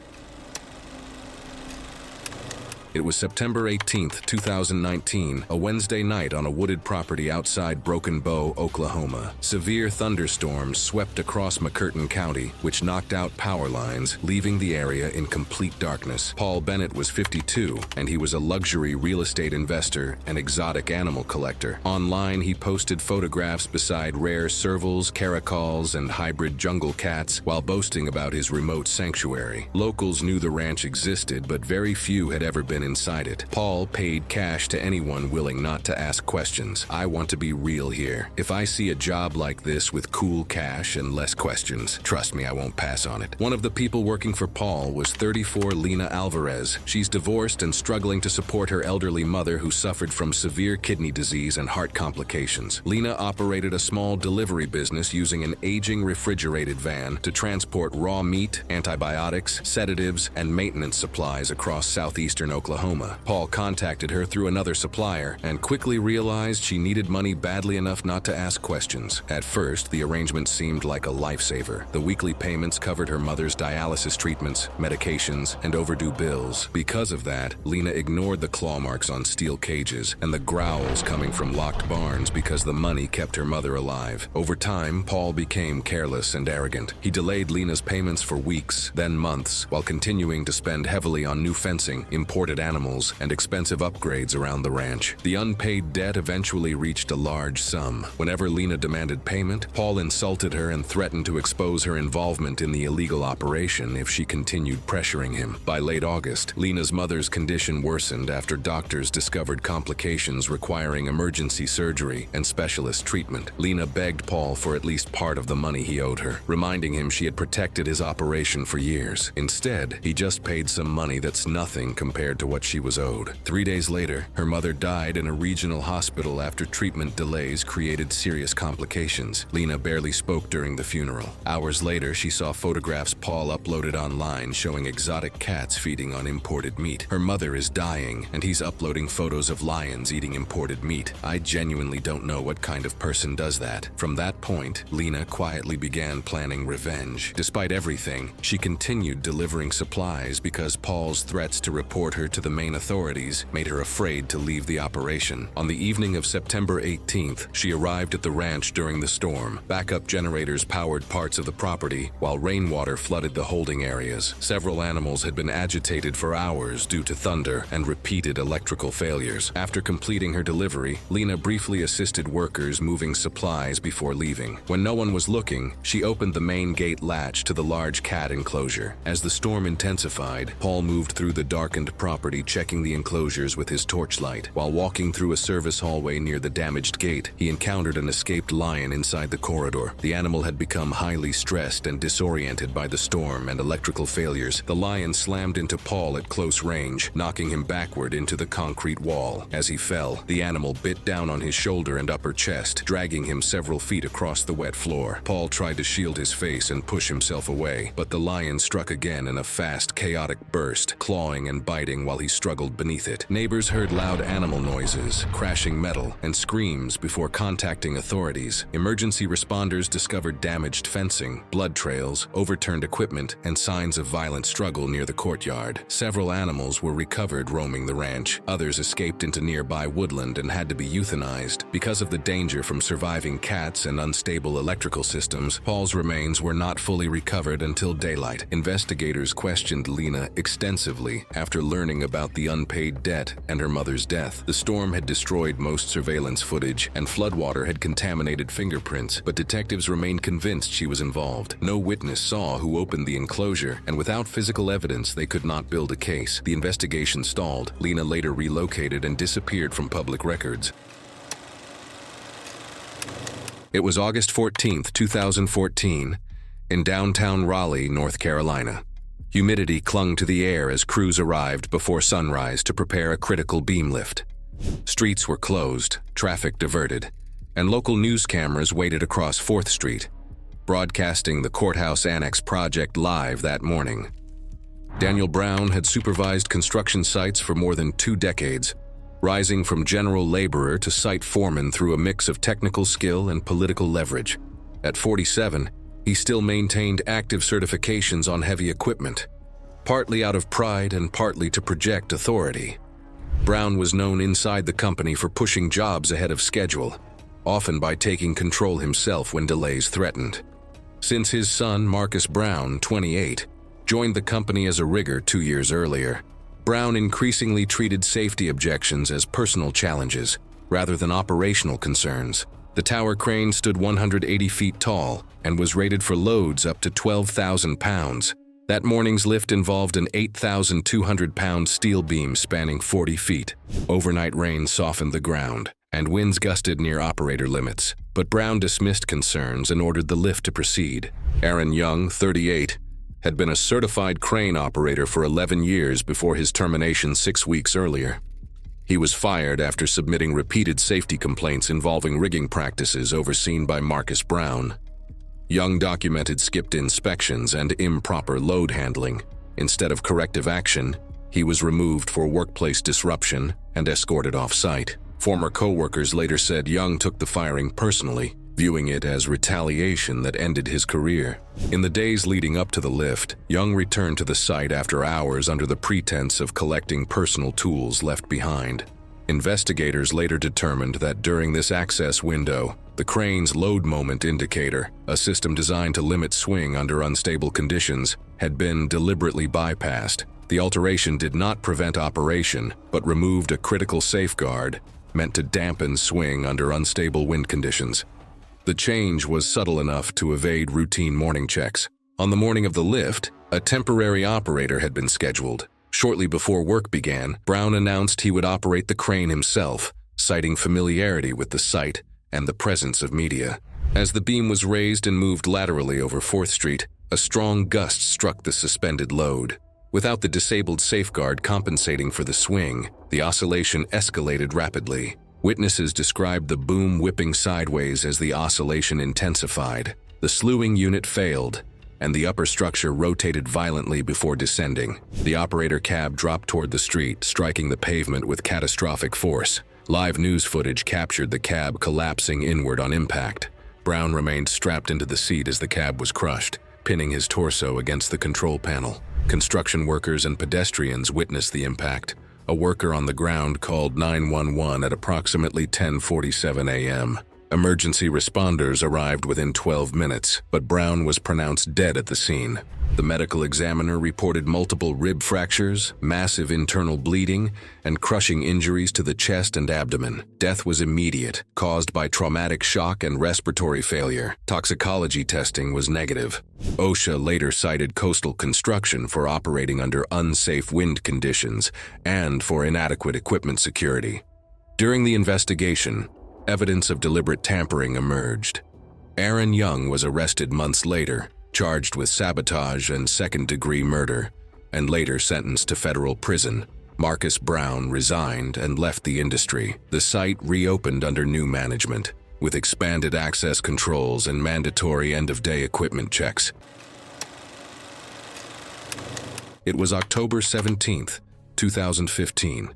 Speaker 1: It was September 18, 2019, a Wednesday night on a wooded property outside Broken Bow, Oklahoma. Severe thunderstorms swept across McCurtain County, which knocked out power lines, leaving the area in complete darkness. Paul Bennett was 52, and he was a luxury real estate investor and exotic animal collector. Online, he posted photographs beside rare servals, caracals, and hybrid jungle cats while boasting about his remote sanctuary. Locals knew the ranch existed, but very few had ever been inside it. Paul paid cash to anyone willing not to ask questions. I want to be real here. If I see a job like this with cool cash and less questions, trust me, I won't pass on it. One of the people working for Paul was 34 Lena Alvarez. She's divorced and struggling to support her elderly mother who suffered from severe kidney disease and heart complications. Lena operated a small delivery business using an aging refrigerated van to transport raw meat, antibiotics, sedatives, and maintenance supplies across southeastern Oklahoma. Paul contacted her through another supplier and quickly realized she needed money badly enough not to ask questions. At first, the arrangement seemed like a lifesaver. The weekly payments covered her mother's dialysis treatments, medications, and overdue bills. Because of that, Lena ignored the claw marks on steel cages and the growls coming from locked barns because the money kept her mother alive. Over time, Paul became careless and arrogant. He delayed Lena's payments for weeks, then months, while continuing to spend heavily on new fencing, imported animals, and expensive upgrades around the ranch. The unpaid debt eventually reached a large sum. Whenever Lena demanded payment, Paul insulted her and threatened to expose her involvement in the illegal operation if she continued pressuring him. By late August, Lena's mother's condition worsened after doctors discovered complications requiring emergency surgery and specialist treatment. Lena begged Paul for at least part of the money he owed her, reminding him she had protected his operation for years. Instead, he just paid some money that's nothing compared to what she was owed. 3 days later, her mother died in a regional hospital after treatment delays created serious complications. Lena barely spoke during the funeral. Hours later, she saw photographs Paul uploaded online showing exotic cats feeding on imported meat. Her mother is dying, and he's uploading photos of lions eating imported meat. I genuinely don't know what kind of person does that. From that point, Lena quietly began planning revenge. Despite everything, she continued delivering supplies because Paul's threats to report her to the main authorities made her afraid to leave the operation. On the evening of September 18th, she arrived at the ranch during the storm. Backup generators powered parts of the property, while rainwater flooded the holding areas. Several animals had been agitated for hours due to thunder and repeated electrical failures. After completing her delivery, Lena briefly assisted workers moving supplies before leaving. When no one was looking, she opened the main gate latch to the large cat enclosure. As the storm intensified, Paul moved through the darkened property, checking the enclosures with his torchlight. While walking through a service hallway near the damaged gate, he encountered an escaped lion inside the corridor. The animal had become highly stressed and disoriented by the storm and electrical failures. The lion slammed into Paul at close range, knocking him backward into the concrete wall. As he fell, the animal bit down on his shoulder and upper chest, dragging him several feet across the wet floor. Paul tried to shield his face and push himself away, but the lion struck again in a fast, chaotic burst, clawing and biting while he struggled beneath it. Neighbors heard loud animal noises, crashing metal, and screams before contacting authorities. Emergency responders discovered damaged fencing, blood trails, overturned equipment, and signs of violent struggle near the courtyard. Several animals were recovered roaming the ranch. Others escaped into nearby woodland and had to be euthanized. Because of the danger from surviving cats and unstable electrical systems, Paul's remains were not fully recovered until daylight. Investigators questioned Lena extensively after learning about the unpaid debt and her mother's death. The storm had destroyed most surveillance footage, and floodwater had contaminated fingerprints, but detectives remained convinced she was involved. No witness saw who opened the enclosure, and without physical evidence, they could not build a case. The investigation stalled. Lena later relocated and disappeared from public records. It was August 14th, 2014, in downtown Raleigh, North Carolina. Humidity clung to the air as crews arrived before sunrise to prepare a critical beam lift. Streets were closed, traffic diverted, and local news cameras waited across 4th Street, broadcasting the courthouse annex project live that morning. Daniel Brown had supervised construction sites for more than 2 decades, rising from general laborer to site foreman through a mix of technical skill and political leverage. At 47, he still maintained active certifications on heavy equipment, partly out of pride and partly to project authority. Brown was known inside the company for pushing jobs ahead of schedule, often by taking control himself when delays threatened. Since his son, Marcus Brown, 28, joined the company as a rigger 2 years earlier, Brown increasingly treated safety objections as personal challenges rather than operational concerns. The tower crane stood 180 feet tall and was rated for loads up to 12,000 pounds. That morning's lift involved an 8,200-pound steel beam spanning 40 feet. Overnight rain softened the ground, and winds gusted near operator limits. But Brown dismissed concerns and ordered the lift to proceed. Aaron Young, 38, had been a certified crane operator for 11 years before his termination 6 weeks earlier. He was fired after submitting repeated safety complaints involving rigging practices overseen by Marcus Brown. Young documented skipped inspections and improper load handling. Instead of corrective action, he was removed for workplace disruption and escorted off-site. Former co-workers later said Young took the firing personally, viewing it as retaliation that ended his career. In the days leading up to the lift, Young returned to the site after hours under the pretense of collecting personal tools left behind. Investigators later determined that during this access window, the crane's load moment indicator, a system designed to limit swing under unstable conditions, had been deliberately bypassed. The alteration did not prevent operation, but removed a critical safeguard meant to dampen swing under unstable wind conditions. The change was subtle enough to evade routine morning checks. On the morning of the lift, a temporary operator had been scheduled. Shortly before work began, Brown announced he would operate the crane himself, citing familiarity with the site and the presence of media. As the beam was raised and moved laterally over 4th Street, a strong gust struck the suspended load. Without the disabled safeguard compensating for the swing, the oscillation escalated rapidly. Witnesses described the boom whipping sideways as the oscillation intensified. The slewing unit failed, and the upper structure rotated violently before descending. The operator cab dropped toward the street, striking the pavement with catastrophic force. Live news footage captured the cab collapsing inward on impact. Brown remained strapped into the seat as the cab was crushed, pinning his torso against the control panel. Construction workers and pedestrians witnessed the impact, A worker on the ground called 911 at approximately 10:47 a.m. Emergency responders arrived within 12 minutes, but Brown was pronounced dead at the scene. The medical examiner reported multiple rib fractures, massive internal bleeding, and crushing injuries to the chest and abdomen. Death was immediate, caused by traumatic shock and respiratory failure. Toxicology testing was negative. OSHA later cited coastal construction for operating under unsafe wind conditions and for inadequate equipment security. During the investigation, evidence of deliberate tampering emerged. Aaron Young was arrested months later, charged with sabotage and second-degree murder, and later sentenced to federal prison. Marcus Brown resigned and left the industry. The site reopened under new management, with expanded access controls and mandatory end-of-day equipment checks. It was October 17, 2015.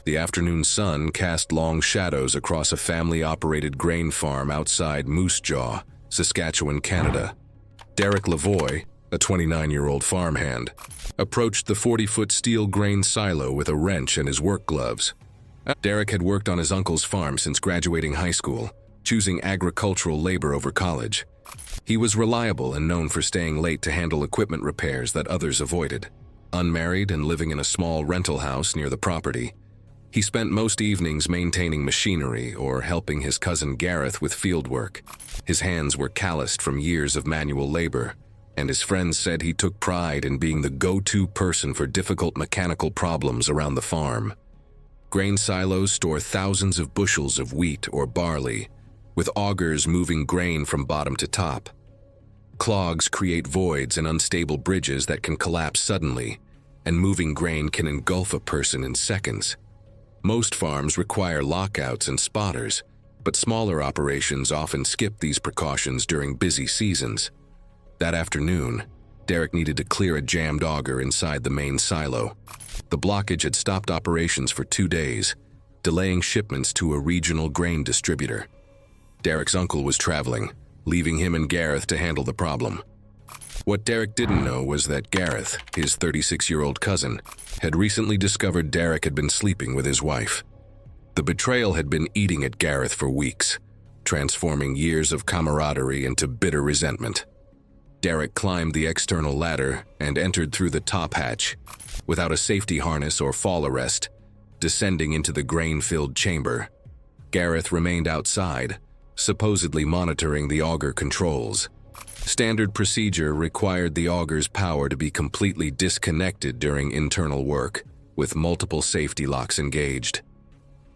Speaker 1: The afternoon sun cast long shadows across a family-operated grain farm outside Moose Jaw, Saskatchewan, Canada. Derek Lavoie, a 29-year-old farmhand, approached the 40-foot steel grain silo with a wrench and his work gloves. Derek had worked on his uncle's farm since graduating high school, choosing agricultural labor over college. He was reliable and known for staying late to handle equipment repairs that others avoided. Unmarried and living in a small rental house near the property, he spent most evenings maintaining machinery or helping his cousin Gareth with field work. His hands were calloused from years of manual labor, and his friends said he took pride in being the go-to person for difficult mechanical problems around the farm. Grain silos store thousands of bushels of wheat or barley, with augers moving grain from bottom to top. Clogs create voids and unstable bridges that can collapse suddenly, and moving grain can engulf a person in seconds. Most farms require lockouts and spotters, but smaller operations often skip these precautions during busy seasons. That afternoon, Derek needed to clear a jammed auger inside the main silo. The blockage had stopped operations for 2 days, delaying shipments to a regional grain distributor. Derek's uncle was traveling, leaving him and Gareth to handle the problem. What Derek didn't know was that Gareth, his 36-year-old cousin, had recently discovered Derek had been sleeping with his wife. The betrayal had been eating at Gareth for weeks, transforming years of camaraderie into bitter resentment. Derek climbed the external ladder and entered through the top hatch, without a safety harness or fall arrest, descending into the grain-filled chamber. Gareth remained outside, supposedly monitoring the auger controls. Standard procedure required the auger's power to be completely disconnected during internal work, with multiple safety locks engaged.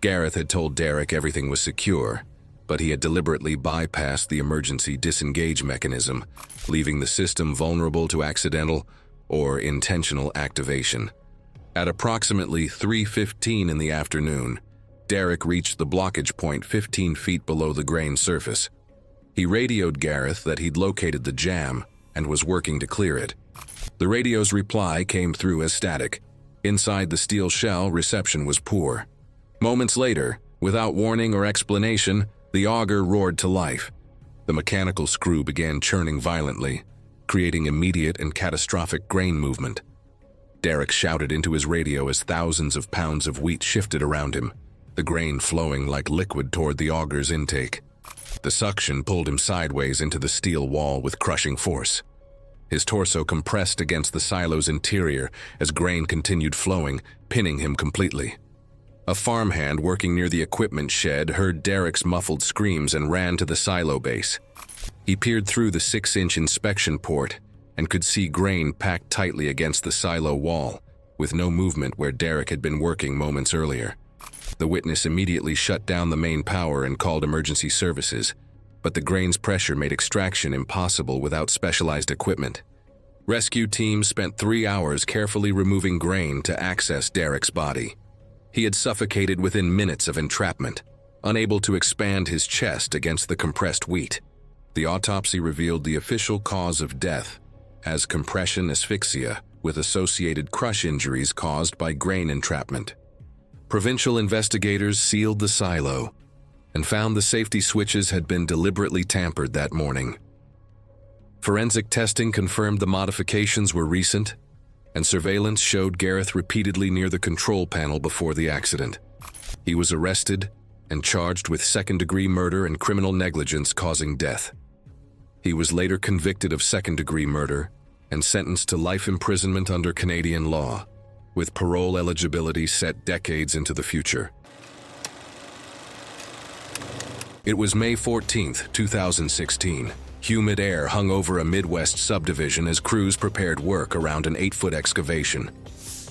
Speaker 1: Gareth had told Derek everything was secure, but he had deliberately bypassed the emergency disengage mechanism, leaving the system vulnerable to accidental or intentional activation. At approximately 3:15 in the afternoon, Derek reached the blockage point 15 feet below the grain surface. He radioed Gareth that he'd located the jam and was working to clear it. The radio's reply came through as static. Inside the steel shell, reception was poor. Moments later, without warning or explanation, the auger roared to life. The mechanical screw began churning violently, creating immediate and catastrophic grain movement. Derek shouted into his radio as thousands of pounds of wheat shifted around him, the grain flowing like liquid toward the auger's intake. The suction pulled him sideways into the steel wall with crushing force. His torso compressed against the silo's interior as grain continued flowing, pinning him completely. A farmhand working near the equipment shed heard Derek's muffled screams and ran to the silo base. He peered through the 6-inch inspection port and could see grain packed tightly against the silo wall, with no movement where Derek had been working moments earlier. The witness immediately shut down the main power and called emergency services, but the grain's pressure made extraction impossible without specialized equipment. Rescue teams spent 3 hours carefully removing grain to access Derek's body. He had suffocated within minutes of entrapment, unable to expand his chest against the compressed wheat. The autopsy revealed the official cause of death as compression asphyxia with associated crush injuries caused by grain entrapment. Provincial investigators sealed the silo and found the safety switches had been deliberately tampered that morning. Forensic testing confirmed the modifications were recent and surveillance showed Gareth repeatedly near the control panel before the accident. He was arrested and charged with second-degree murder and criminal negligence causing death. He was later convicted of second-degree murder and sentenced to life imprisonment under Canadian law, with parole eligibility set decades into the future. It was May 14, 2016. Humid air hung over a Midwest subdivision as crews prepared work around an 8-foot excavation.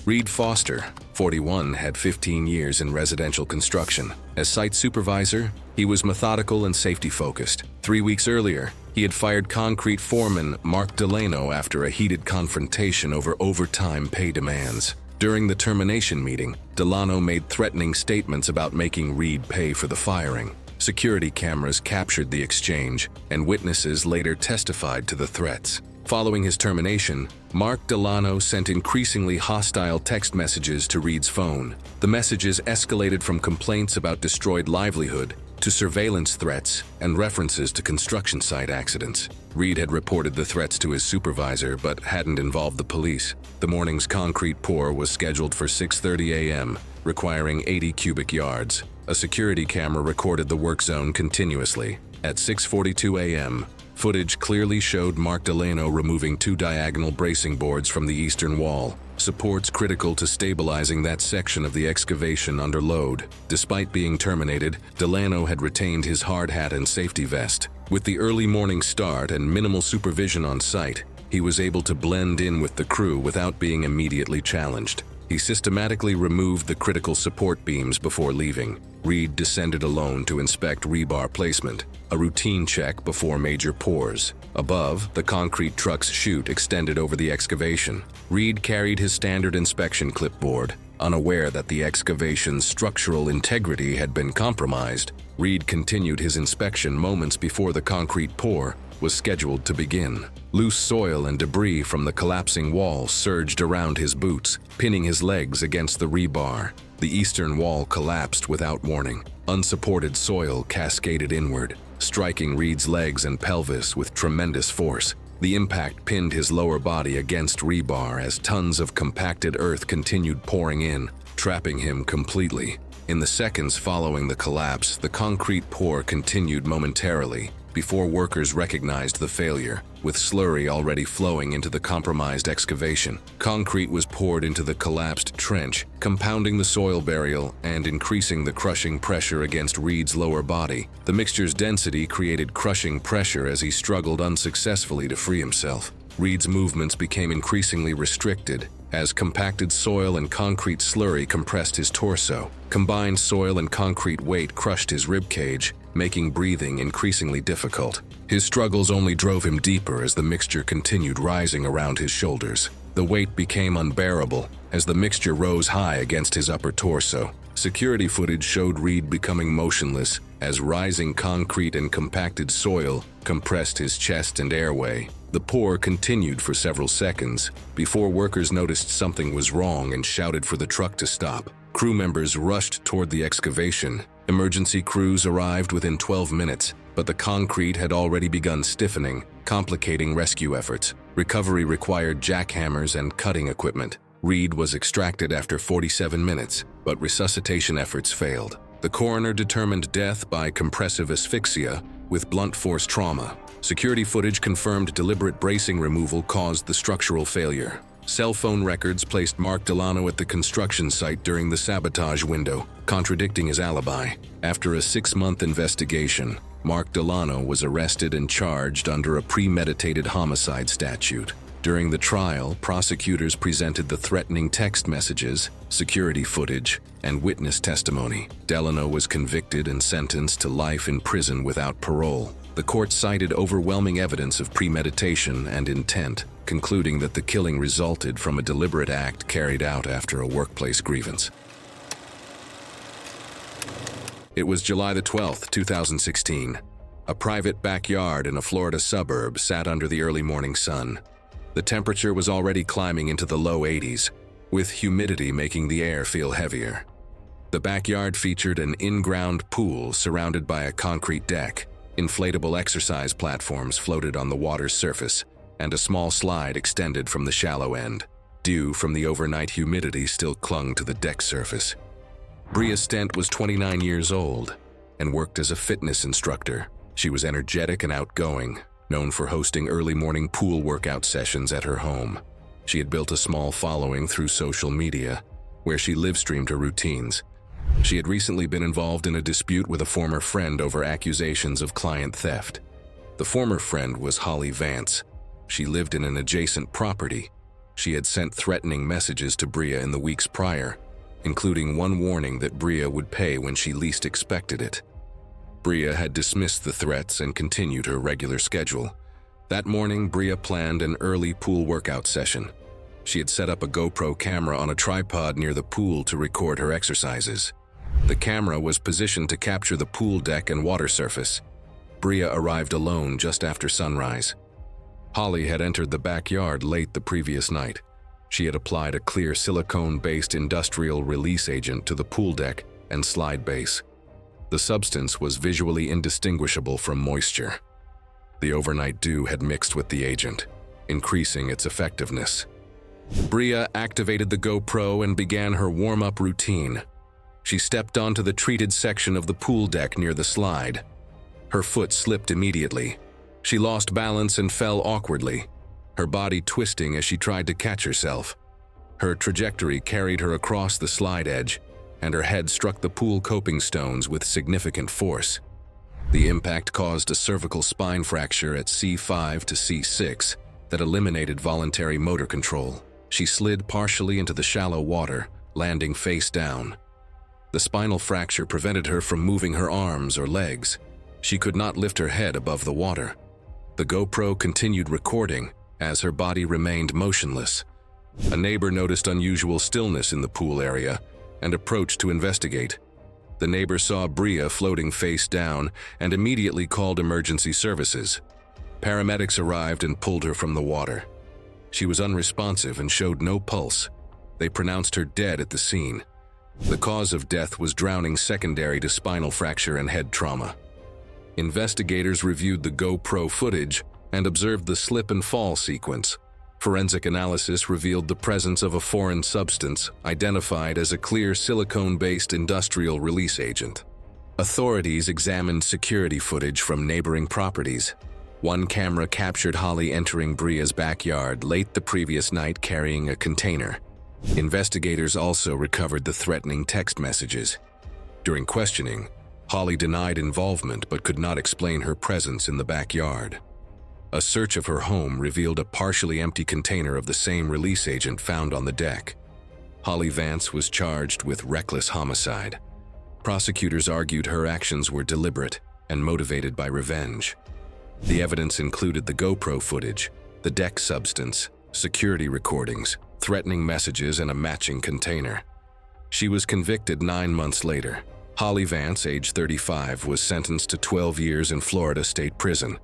Speaker 1: Reed Foster, 41, had 15 years in residential construction. As site supervisor, he was methodical and safety-focused. 3 weeks earlier, he had fired concrete foreman Mark Delano after a heated confrontation over overtime pay demands. During the termination meeting, Delano made threatening statements about making Reed pay for the firing. Security cameras captured the exchange, and witnesses later testified to the threats. Following his termination, Mark Delano sent increasingly hostile text messages to Reed's phone. The messages escalated from complaints about destroyed livelihood to surveillance threats and references to construction site accidents. Reed had reported the threats to his supervisor but hadn't involved the police. The morning's concrete pour was scheduled for 6:30 a.m., requiring 80 cubic yards. A security camera recorded the work zone continuously. At 6:42 a.m., footage clearly showed Mark Delano removing 2 diagonal bracing boards from the eastern wall, supports critical to stabilizing that section of the excavation under load. Despite being terminated, Delano had retained his hard hat and safety vest. With the early morning start and minimal supervision on site, he was able to blend in with the crew without being immediately challenged. He systematically removed the critical support beams before leaving. Reed descended alone to inspect rebar placement, a routine check before major pours. Above, the concrete truck's chute extended over the excavation. Reed carried his standard inspection clipboard. Unaware that the excavation's structural integrity had been compromised, Reed continued his inspection moments before the concrete pour was scheduled to begin. Loose soil and debris from the collapsing wall surged around his boots, pinning his legs against the rebar. The eastern wall collapsed without warning. Unsupported soil cascaded inward, striking Reed's legs and pelvis with tremendous force. The impact pinned his lower body against rebar as tons of compacted earth continued pouring in, trapping him completely. In the seconds following the collapse, the concrete pour continued momentarily before workers recognized the failure. With slurry already flowing into the compromised excavation, concrete was poured into the collapsed trench, compounding the soil burial and increasing the crushing pressure against Reed's lower body. The mixture's density created crushing pressure as he struggled unsuccessfully to free himself. Reed's movements became increasingly restricted as compacted soil and concrete slurry compressed his torso. Combined soil and concrete weight crushed his ribcage, making breathing increasingly difficult. His struggles only drove him deeper as the mixture continued rising around his shoulders. The weight became unbearable as the mixture rose high against his upper torso. Security footage showed Reed becoming motionless as rising concrete and compacted soil compressed his chest and airway. The pour continued for several seconds before workers noticed something was wrong and shouted for the truck to stop. Crew members rushed toward the excavation. Emergency crews arrived within 12 minutes, but the concrete had already begun stiffening, complicating rescue efforts. Recovery required jackhammers and cutting equipment. Reed was extracted after 47 minutes, but resuscitation efforts failed. The coroner determined death by compressive asphyxia with blunt force trauma. Security footage confirmed deliberate bracing removal caused the structural failure. Cell phone records placed Mark Delano at the construction site during the sabotage window, contradicting his alibi. After a 6-month investigation, Mark Delano was arrested and charged under a premeditated homicide statute. During the trial, prosecutors presented the threatening text messages, security footage, and witness testimony. Delano was convicted and sentenced to life in prison without parole. The court cited overwhelming evidence of premeditation and intent, concluding that the killing resulted from a deliberate act carried out after a workplace grievance. It was July the 12th, 2016. A private backyard in a Florida suburb sat under the early morning sun. The temperature was already climbing into the low 80s, with humidity making the air feel heavier. The backyard featured an in-ground pool surrounded by a concrete deck. Inflatable exercise platforms floated on the water's surface, and a small slide extended from the shallow end. Dew from the overnight humidity still clung to the deck surface. Bria Stent was 29 years old and worked as a fitness instructor. She was energetic and outgoing, known for hosting early morning pool workout sessions at her home. She had built a small following through social media, where she live-streamed her routines. She had recently been involved in a dispute with a former friend over accusations of client theft. The former friend was Holly Vance. She lived in an adjacent property. She had sent threatening messages to Bria in the weeks prior, including one warning that Bria would pay when she least expected it. Bria had dismissed the threats and continued her regular schedule. That morning, Bria planned an early pool workout session. She had set up a GoPro camera on a tripod near the pool to record her exercises. The camera was positioned to capture the pool deck and water surface. Bria arrived alone just after sunrise. Holly had entered the backyard late the previous night. She had applied a clear silicone-based industrial release agent to the pool deck and slide base. The substance was visually indistinguishable from moisture. The overnight dew had mixed with the agent, increasing its effectiveness. Bria activated the GoPro and began her warm-up routine. She stepped onto the treated section of the pool deck near the slide. Her foot slipped immediately. She lost balance and fell awkwardly, her body twisting as she tried to catch herself. Her trajectory carried her across the slide edge, and her head struck the pool coping stones with significant force. The impact caused a cervical spine fracture at C5 to C6 that eliminated voluntary motor control. She slid partially into the shallow water, landing face down. The spinal fracture prevented her from moving her arms or legs. She could not lift her head above the water. The GoPro continued recording as her body remained motionless. A neighbor noticed unusual stillness in the pool area and approached to investigate. The neighbor saw Bria floating face down and immediately called emergency services. Paramedics arrived and pulled her from the water. She was unresponsive and showed no pulse. They pronounced her dead at the scene. The cause of death was drowning secondary to spinal fracture and head trauma. Investigators reviewed the GoPro footage and observed the slip and fall sequence. Forensic analysis revealed the presence of a foreign substance identified as a clear silicone-based industrial release agent. Authorities examined security footage from neighboring properties. One camera captured Holly entering Bria's backyard late the previous night carrying a container. Investigators also recovered the threatening text messages. During questioning, Holly denied involvement but could not explain her presence in the backyard. A search of her home revealed a partially empty container of the same release agent found on the deck. Holly Vance was charged with reckless homicide. Prosecutors argued her actions were deliberate and motivated by revenge. The evidence included the GoPro footage, the deck substance, security recordings, threatening messages, and a matching container. She was convicted 9 months later. Holly Vance, age 35, was sentenced to 12 years in Florida State Prison.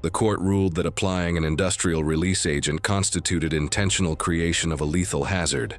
Speaker 1: The court ruled that applying an industrial release agent constituted intentional creation of a lethal hazard.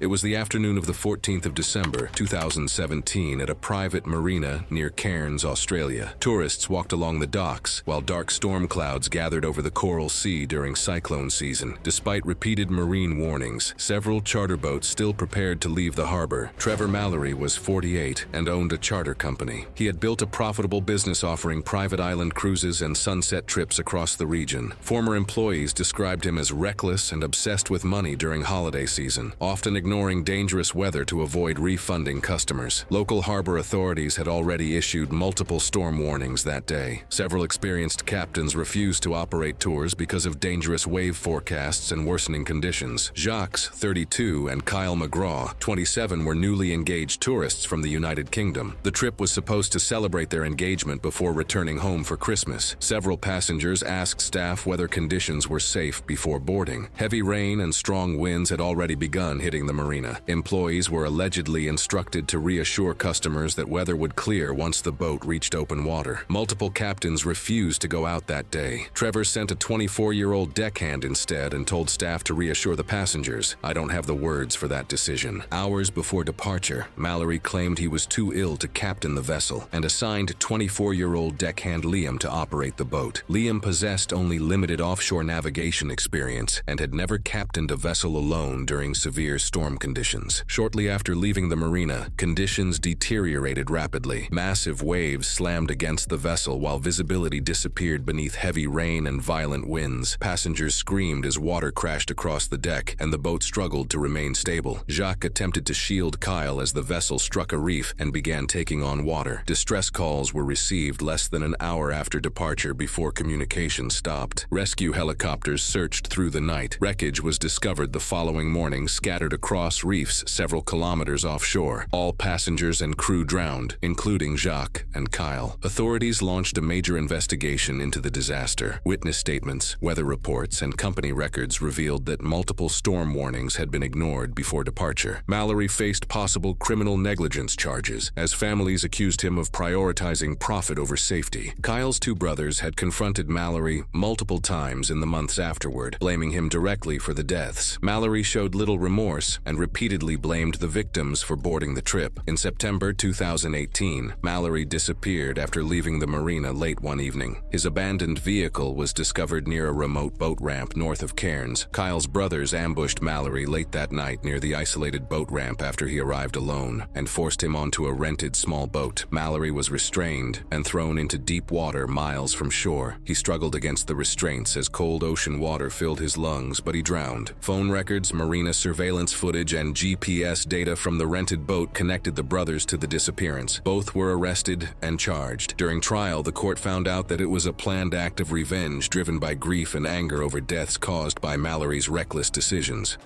Speaker 1: It was the afternoon of the 14th of December, 2017, at a private marina near Cairns, Australia. Tourists walked along the docks while dark storm clouds gathered over the Coral Sea during cyclone season. Despite repeated marine warnings, several charter boats still prepared to leave the harbor. Trevor Mallory was 48 and owned a charter company. He had built a profitable business offering private island cruises and sunset trips across the region. Former employees described him as reckless and obsessed with money during holiday season, often ignoring dangerous weather to avoid refunding customers. Local harbor authorities had already issued multiple storm warnings that day. Several experienced captains refused to operate tours because of dangerous wave forecasts and worsening conditions. Jacques, 32, and Kyle McGraw, 27, were newly engaged tourists from the United Kingdom. The trip was supposed to celebrate their engagement before returning home for Christmas. Several passengers asked staff whether conditions were safe before boarding. Heavy rain and strong winds had already begun hitting the marina. Employees were allegedly instructed to reassure customers that weather would clear once the boat reached open water. Multiple captains refused to go out that day. Trevor sent a 24-year-old deckhand instead and told staff to reassure the passengers. I don't have the words for that decision. Hours before departure, Mallory claimed he was too ill to captain the vessel and assigned 24-year-old deckhand Liam to operate the boat. Liam possessed only limited offshore navigation experience and had never captained a vessel alone during severe storm conditions. Shortly after leaving the marina, conditions deteriorated rapidly. Massive waves slammed against the vessel while visibility disappeared beneath heavy rain and violent winds. Passengers screamed as water crashed across the deck and the boat struggled to remain stable. Jacques attempted to shield Kyle as the vessel struck a reef and began taking on water. Distress calls were received less than an hour after departure before communication stopped. Rescue helicopters searched through the night. Wreckage was discovered the following morning, scattered across reefs several kilometers offshore. All passengers and crew drowned, including Jacques and Kyle. Authorities launched a major investigation into the disaster. Witness statements, weather reports, and company records revealed that multiple storm warnings had been ignored before departure. Mallory faced possible criminal negligence charges, as families accused him of prioritizing profit over safety. Kyle's two brothers had confronted Mallory multiple times in the months afterward, blaming him directly for the deaths. Mallory showed little remorse and repeatedly blamed the victims for boarding the trip. In September 2018, Mallory disappeared after leaving the marina late one evening. His abandoned vehicle was discovered near a remote boat ramp north of Cairns. Kyle's brothers ambushed Mallory late that night near the isolated boat ramp after he arrived alone and forced him onto a rented small boat. Mallory was restrained and thrown into deep water miles from shore. He struggled against the restraints as cold ocean water filled his lungs, but he drowned. Phone records, marina surveillance footage, and GPS data from the rented boat connected the brothers to the disappearance. Both were arrested and charged. During trial, the court found out that it was a planned act of revenge driven by grief and anger over deaths caused by Mallory's reckless decisions.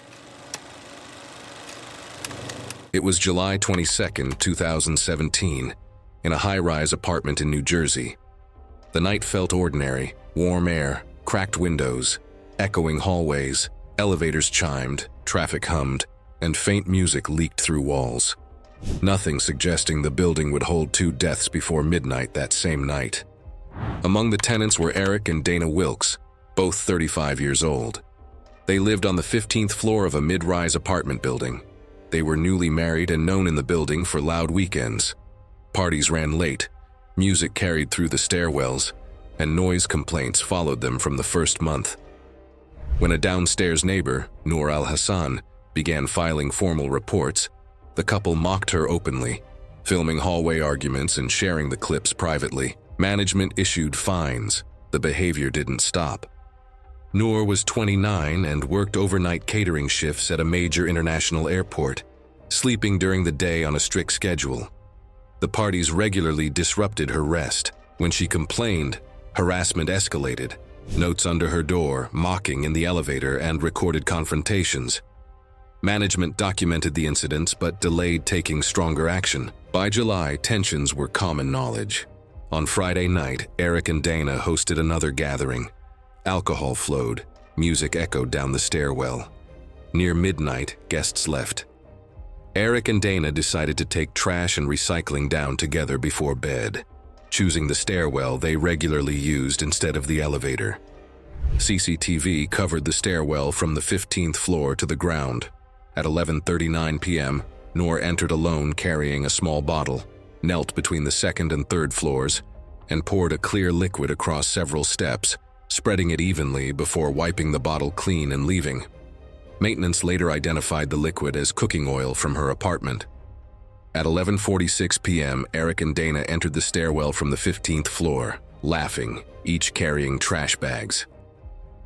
Speaker 1: It was July 22, 2017, in a high-rise apartment in New Jersey. The night felt ordinary: warm air, cracked windows, echoing hallways, elevators chimed, traffic hummed, and faint music leaked through walls. Nothing suggesting the building would hold 2 deaths before midnight that same night. Among the tenants were Eric and Dana Wilkes, both 35 years old. They lived on the 15th floor of a mid-rise apartment building. They were newly married and known in the building for loud weekends. Parties ran late, music carried through the stairwells, and noise complaints followed them from the first month. When a downstairs neighbor, Noor Al-Hassan, began filing formal reports, the couple mocked her openly, filming hallway arguments and sharing the clips privately. Management issued fines. The behavior didn't stop. Noor was 29 and worked overnight catering shifts at a major international airport, sleeping during the day on a strict schedule. The parties regularly disrupted her rest. When she complained, harassment escalated. Notes under her door, mocking in the elevator, and recorded confrontations. Management documented the incidents but delayed taking stronger action. By July, tensions were common knowledge. On Friday night, Eric and Dana hosted another gathering. Alcohol flowed, music echoed down the stairwell. Near midnight, guests left. Eric and Dana decided to take trash and recycling down together before bed, choosing the stairwell they regularly used instead of the elevator. CCTV covered the stairwell from the 15th floor to the ground. At 11:39 p.m., Noor entered alone carrying a small bottle, knelt between the 2nd and 3rd floors, and poured a clear liquid across several steps, spreading it evenly before wiping the bottle clean and leaving. Maintenance later identified the liquid as cooking oil from her apartment. At 11:46 p.m., Eric and Dana entered the stairwell from the 15th floor, laughing, each carrying trash bags.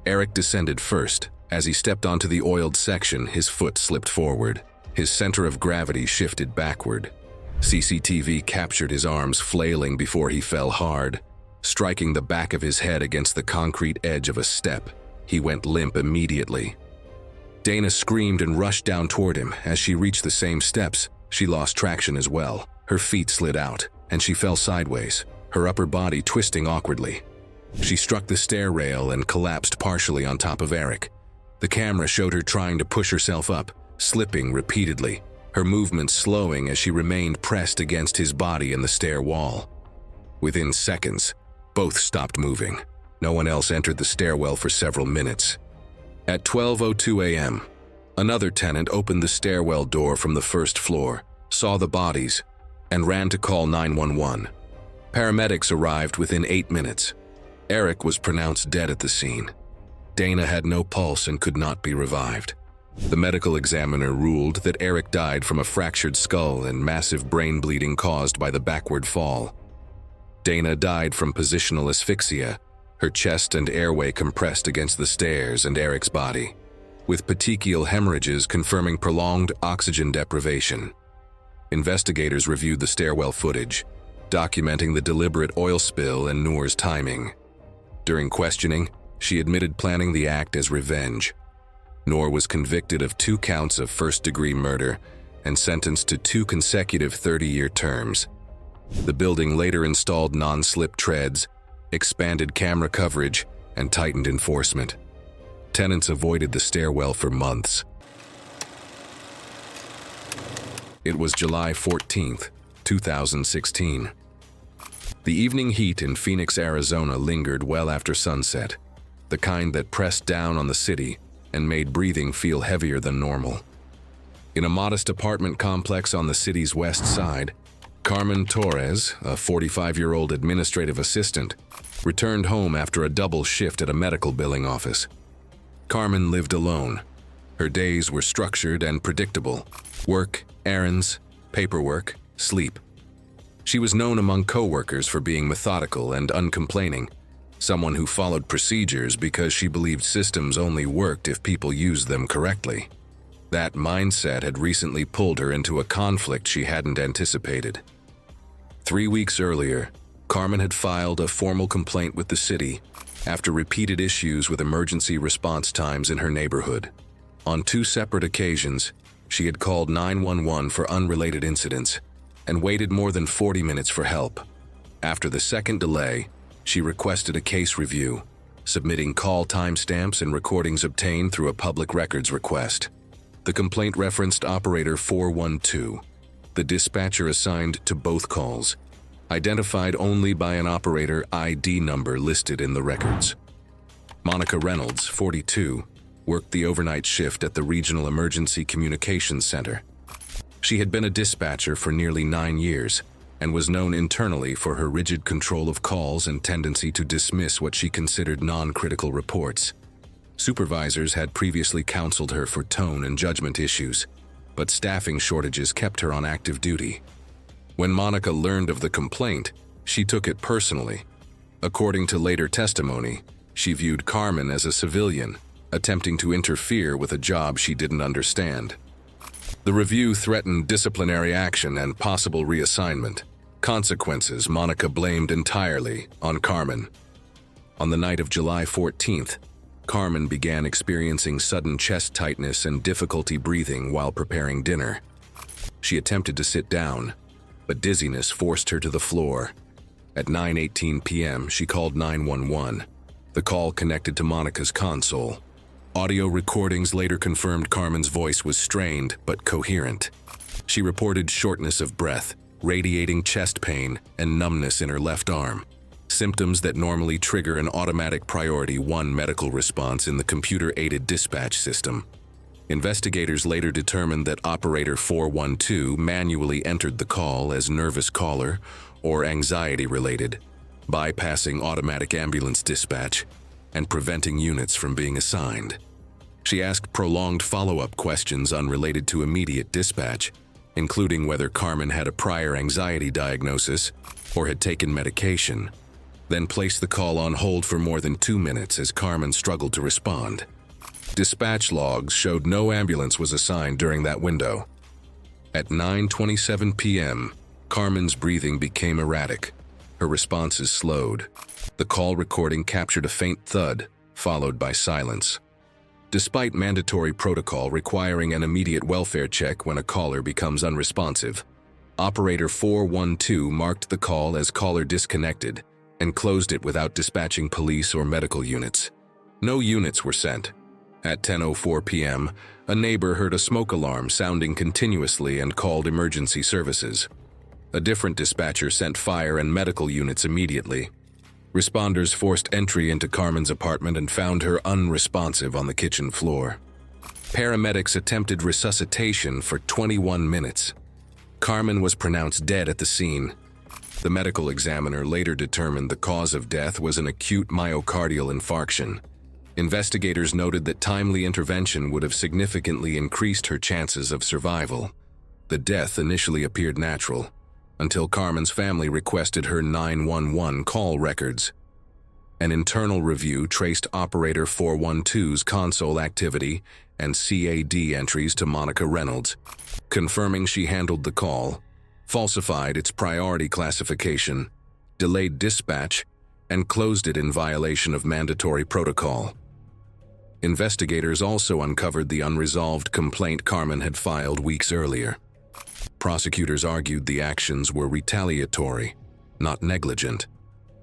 Speaker 1: Eric descended first. As he stepped onto the oiled section, his foot slipped forward. His center of gravity shifted backward. CCTV captured his arms flailing before he fell hard, striking the back of his head against the concrete edge of a step. He went limp immediately. Dana screamed and rushed down toward him. As she reached the same steps, she lost traction as well. Her feet slid out, and she fell sideways, her upper body twisting awkwardly. She struck the stair rail and collapsed partially on top of Eric. The camera showed her trying to push herself up, slipping repeatedly, her movements slowing as she remained pressed against his body in the stair wall. Within seconds, both stopped moving. No one else entered the stairwell for several minutes. At 12:02 a.m., another tenant opened the stairwell door from the first floor, saw the bodies, and ran to call 911. Paramedics arrived within 8 minutes. Eric was pronounced dead at the scene. Dana had no pulse and could not be revived. The medical examiner ruled that Eric died from a fractured skull and massive brain bleeding caused by the backward fall. Dana died from positional asphyxia, her chest and airway compressed against the stairs and Eric's body, with petechial hemorrhages confirming prolonged oxygen deprivation. Investigators reviewed the stairwell footage, documenting the deliberate oil spill and Noor's timing. During questioning, she admitted planning the act as revenge. Noor was convicted of 2 counts of first-degree murder and sentenced to 2 consecutive 30-year terms. The building later installed non-slip treads, expanded camera coverage, and tightened enforcement. Tenants avoided the stairwell for months. It was July 14, 2016. The evening heat in Phoenix, Arizona lingered well after sunset, the kind that pressed down on the city and made breathing feel heavier than normal. In a modest apartment complex on the city's west side, Carmen Torres, a 45-year-old administrative assistant, returned home after a double shift at a medical billing office. Carmen lived alone. Her days were structured and predictable: work, errands, paperwork, sleep. She was known among co-workers for being methodical and uncomplaining, someone who followed procedures because she believed systems only worked if people used them correctly. That mindset had recently pulled her into a conflict she hadn't anticipated. 3 weeks earlier, Carmen had filed a formal complaint with the city after repeated issues with emergency response times in her neighborhood. On 2 separate occasions, she had called 911 for unrelated incidents and waited more than 40 minutes for help. After the second delay, she requested a case review, submitting call timestamps and recordings obtained through a public records request. The complaint referenced operator 412, the dispatcher assigned to both calls, identified only by an operator ID number listed in the records. Monica Reynolds, 42, worked the overnight shift at the Regional Emergency Communications Center. She had been a dispatcher for nearly 9 years and was known internally for her rigid control of calls and tendency to dismiss what she considered non-critical reports. Supervisors had previously counseled her for tone and judgment issues, but staffing shortages kept her on active duty. When Monica learned of the complaint, she took it personally. According to later testimony, she viewed Carmen as a civilian, attempting to interfere with a job she didn't understand. The review threatened disciplinary action and possible reassignment. Consequences Monica blamed entirely on Carmen. On the night of July 14th, Carmen began experiencing sudden chest tightness and difficulty breathing while preparing dinner. She attempted to sit down, but dizziness forced her to the floor. At 9:18 p.m., she called 911. The call connected to Monica's console. Audio recordings later confirmed Carmen's voice was strained but coherent. She reported shortness of breath, radiating chest pain, and numbness in her left arm, symptoms that normally trigger an automatic Priority 1 medical response in the computer-aided dispatch system. Investigators later determined that operator 412 manually entered the call as nervous caller or anxiety-related, bypassing automatic ambulance dispatch and preventing units from being assigned. She asked prolonged follow-up questions unrelated to immediate dispatch, including whether Carmen had a prior anxiety diagnosis or had taken medication, then placed the call on hold for more than 2 minutes as Carmen struggled to respond. Dispatch logs showed no ambulance was assigned during that window. At 9:27 p.m., Carmen's breathing became erratic. Her responses slowed. The call recording captured a faint thud, followed by silence. Despite mandatory protocol requiring an immediate welfare check when a caller becomes unresponsive, operator 412 marked the call as caller disconnected and closed it without dispatching police or medical units. No units were sent, At 10:04 p.m., a neighbor heard a smoke alarm sounding continuously and called emergency services. A different dispatcher sent fire and medical units immediately. Responders forced entry into Carmen's apartment and found her unresponsive on the kitchen floor. Paramedics attempted resuscitation for 21 minutes. Carmen was pronounced dead at the scene. The medical examiner later determined the cause of death was an acute myocardial infarction. Investigators noted that timely intervention would have significantly increased her chances of survival. The death initially appeared natural, until Carmen's family requested her 911 call records. An internal review traced Operator 412's console activity and CAD entries to Monica Reynolds, confirming she handled the call, falsified its priority classification, delayed dispatch, and closed it in violation of mandatory protocol. Investigators also uncovered the unresolved complaint Carmen had filed weeks earlier. Prosecutors argued the actions were retaliatory, not negligent.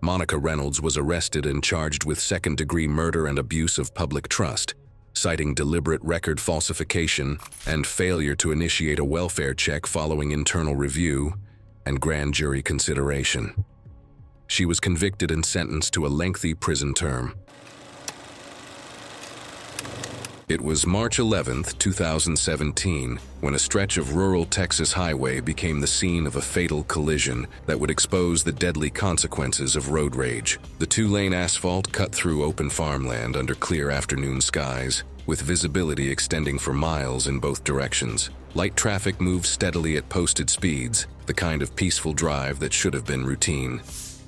Speaker 1: Monica Reynolds was arrested and charged with second-degree murder and abuse of public trust, citing deliberate record falsification and failure to initiate a welfare check following internal review and grand jury consideration. She was convicted and sentenced to a lengthy prison term. It was March 11, 2017, when a stretch of rural Texas highway became the scene of a fatal collision that would expose the deadly consequences of road rage. The two-lane asphalt cut through open farmland under clear afternoon skies, with visibility extending for miles in both directions. Light traffic moved steadily at posted speeds, the kind of peaceful drive that should have been routine.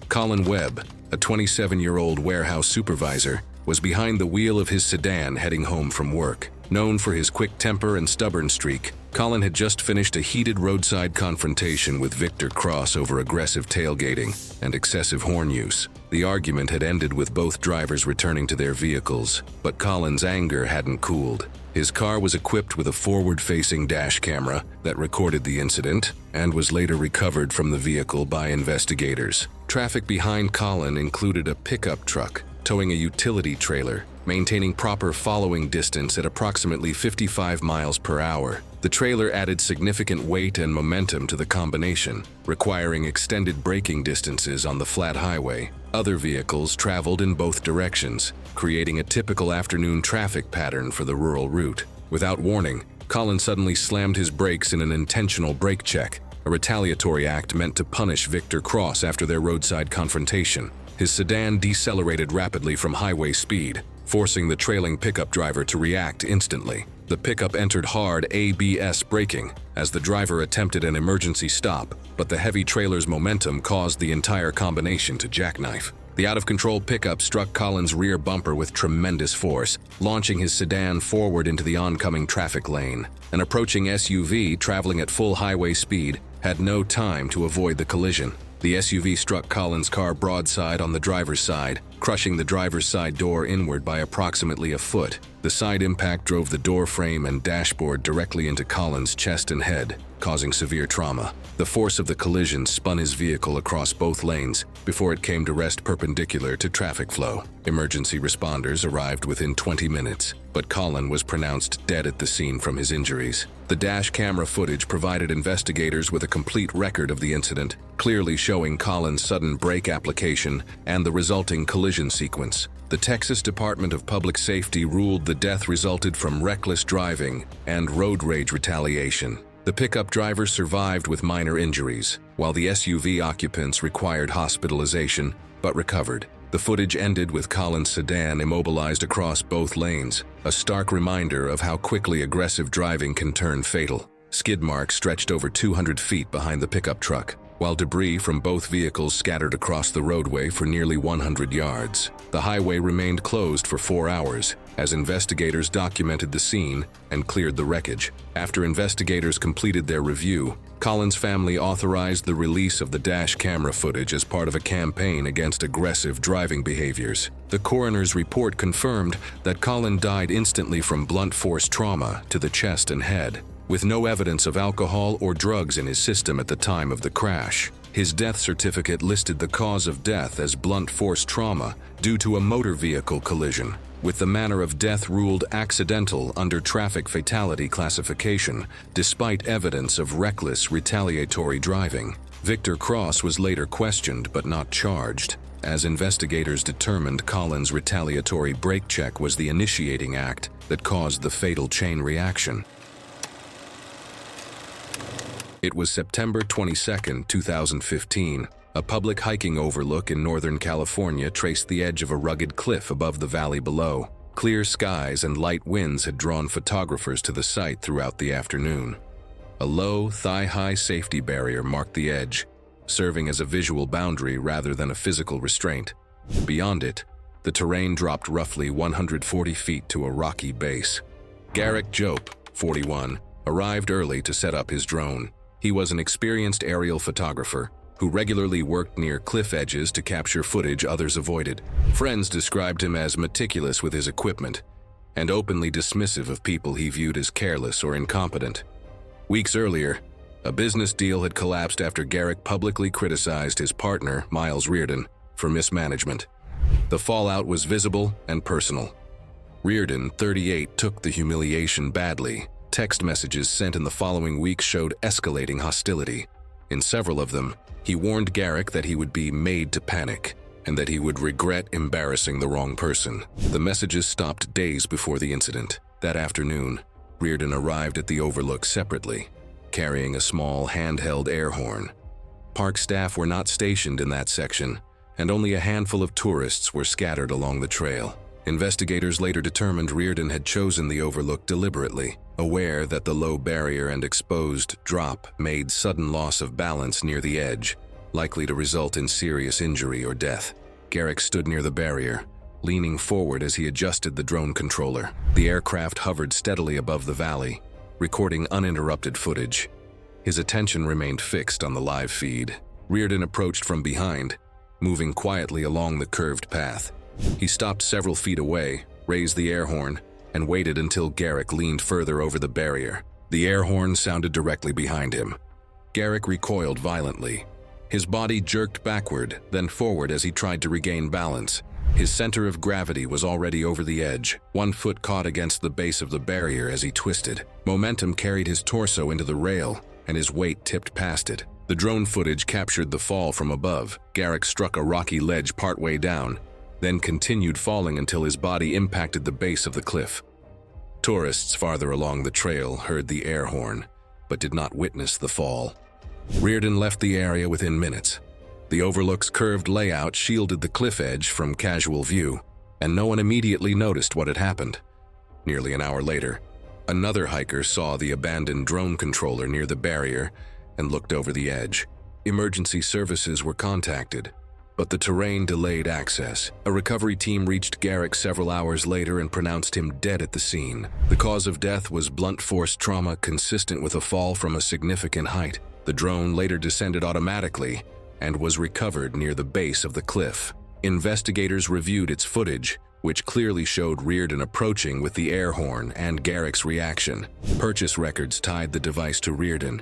Speaker 1: Colin Webb, a 27-year-old warehouse supervisor, was behind the wheel of his sedan heading home from work. Known for his quick temper and stubborn streak, Colin had just finished a heated roadside confrontation with Victor Cross over aggressive tailgating and excessive horn use. The argument had ended with both drivers returning to their vehicles, but Colin's anger hadn't cooled. His car was equipped with a forward-facing dash camera that recorded the incident and was later recovered from the vehicle by investigators. Traffic behind Colin included a pickup truck towing a utility trailer, maintaining proper following distance at approximately 55 miles per hour. The trailer added significant weight and momentum to the combination, requiring extended braking distances on the flat highway. Other vehicles traveled in both directions, creating a typical afternoon traffic pattern for the rural route. Without warning, Colin suddenly slammed his brakes in an intentional brake check, a retaliatory act meant to punish Victor Cross after their roadside confrontation. His sedan decelerated rapidly from highway speed, forcing the trailing pickup driver to react instantly. The pickup entered hard ABS braking as the driver attempted an emergency stop, but the heavy trailer's momentum caused the entire combination to jackknife. The out-of-control pickup struck Colin's rear bumper with tremendous force, launching his sedan forward into the oncoming traffic lane. An approaching SUV traveling at full highway speed had no time to avoid the collision. The SUV struck Colin's car broadside on the driver's side, crushing the driver's side door inward by approximately a foot. The side impact drove the door frame and dashboard directly into Colin's chest and head, causing severe trauma. The force of the collision spun his vehicle across both lanes before it came to rest perpendicular to traffic flow. Emergency responders arrived within 20 minutes, but Colin was pronounced dead at the scene from his injuries. The dash camera footage provided investigators with a complete record of the incident, clearly showing Colin's sudden brake application and the resulting collision sequence. The Texas Department of Public Safety ruled the death resulted from reckless driving and road rage retaliation. The pickup driver survived with minor injuries, while the SUV occupants required hospitalization but recovered. The footage ended with Colin's sedan immobilized across both lanes, a stark reminder of how quickly aggressive driving can turn fatal. Skid marks stretched over 200 feet behind the pickup truck, while debris from both vehicles scattered across the roadway for nearly 100 yards. The highway remained closed for 4 hours as investigators documented the scene and cleared the wreckage. After investigators completed their review, Colin's family authorized the release of the dash camera footage as part of a campaign against aggressive driving behaviors. The coroner's report confirmed that Colin died instantly from blunt force trauma to the chest and head, with no evidence of alcohol or drugs in his system at the time of the crash. His death certificate listed the cause of death as blunt force trauma due to a motor vehicle collision, with the manner of death ruled accidental under traffic fatality classification, despite evidence of reckless retaliatory driving. Victor Cross was later questioned but not charged, as investigators determined Collins' retaliatory brake check was the initiating act that caused the fatal chain reaction. It was September 22, 2015. A public hiking overlook in Northern California traced the edge of a rugged cliff above the valley below. Clear skies and light winds had drawn photographers to the site throughout the afternoon. A low, thigh-high safety barrier marked the edge, serving as a visual boundary rather than a physical restraint. Beyond it, the terrain dropped roughly 140 feet to a rocky base. Garrick Jope, 41, arrived early to set up his drone. He was an experienced aerial photographer who regularly worked near cliff edges to capture footage others avoided. Friends described him as meticulous with his equipment and openly dismissive of people he viewed as careless or incompetent. Weeks earlier, a business deal had collapsed after Garrick publicly criticized his partner, Miles Reardon, for mismanagement. The fallout was visible and personal. Reardon, 38, took the humiliation badly. Text messages sent in the following week showed escalating hostility. In several of them, he warned Garrick that he would be made to panic and that he would regret embarrassing the wrong person. The messages stopped days before the incident. That afternoon, Reardon arrived at the overlook separately, carrying a small handheld air horn. Park staff were not stationed in that section, and only a handful of tourists were scattered along the trail. Investigators later determined Reardon had chosen the overlook deliberately, aware that the low barrier and exposed drop made sudden loss of balance near the edge, likely to result in serious injury or death. Garrick stood near the barrier, leaning forward as he adjusted the drone controller. The aircraft hovered steadily above the valley, recording uninterrupted footage. His attention remained fixed on the live feed. Reardon approached from behind, moving quietly along the curved path. He stopped several feet away, raised the air horn, and waited until Garrick leaned further over the barrier. The air horn sounded directly behind him. Garrick recoiled violently. His body jerked backward, then forward as he tried to regain balance. His center of gravity was already over the edge. One foot caught against the base of the barrier as he twisted. Momentum carried his torso into the rail, and his weight tipped past it. The drone footage captured the fall from above. Garrick struck a rocky ledge partway down, then continued falling until his body impacted the base of the cliff. Tourists farther along the trail heard the air horn, but did not witness the fall. Reardon left the area within minutes. The overlook's curved layout shielded the cliff edge from casual view, and no one immediately noticed what had happened. Nearly an hour later, another hiker saw the abandoned drone controller near the barrier and looked over the edge. Emergency services were contacted, but the terrain delayed access. A recovery team reached Garrick several hours later and pronounced him dead at the scene. The cause of death was blunt force trauma consistent with a fall from a significant height. The drone later descended automatically and was recovered near the base of the cliff. Investigators reviewed its footage, which clearly showed Reardon approaching with the air horn and Garrick's reaction. Purchase records tied the device to Reardon,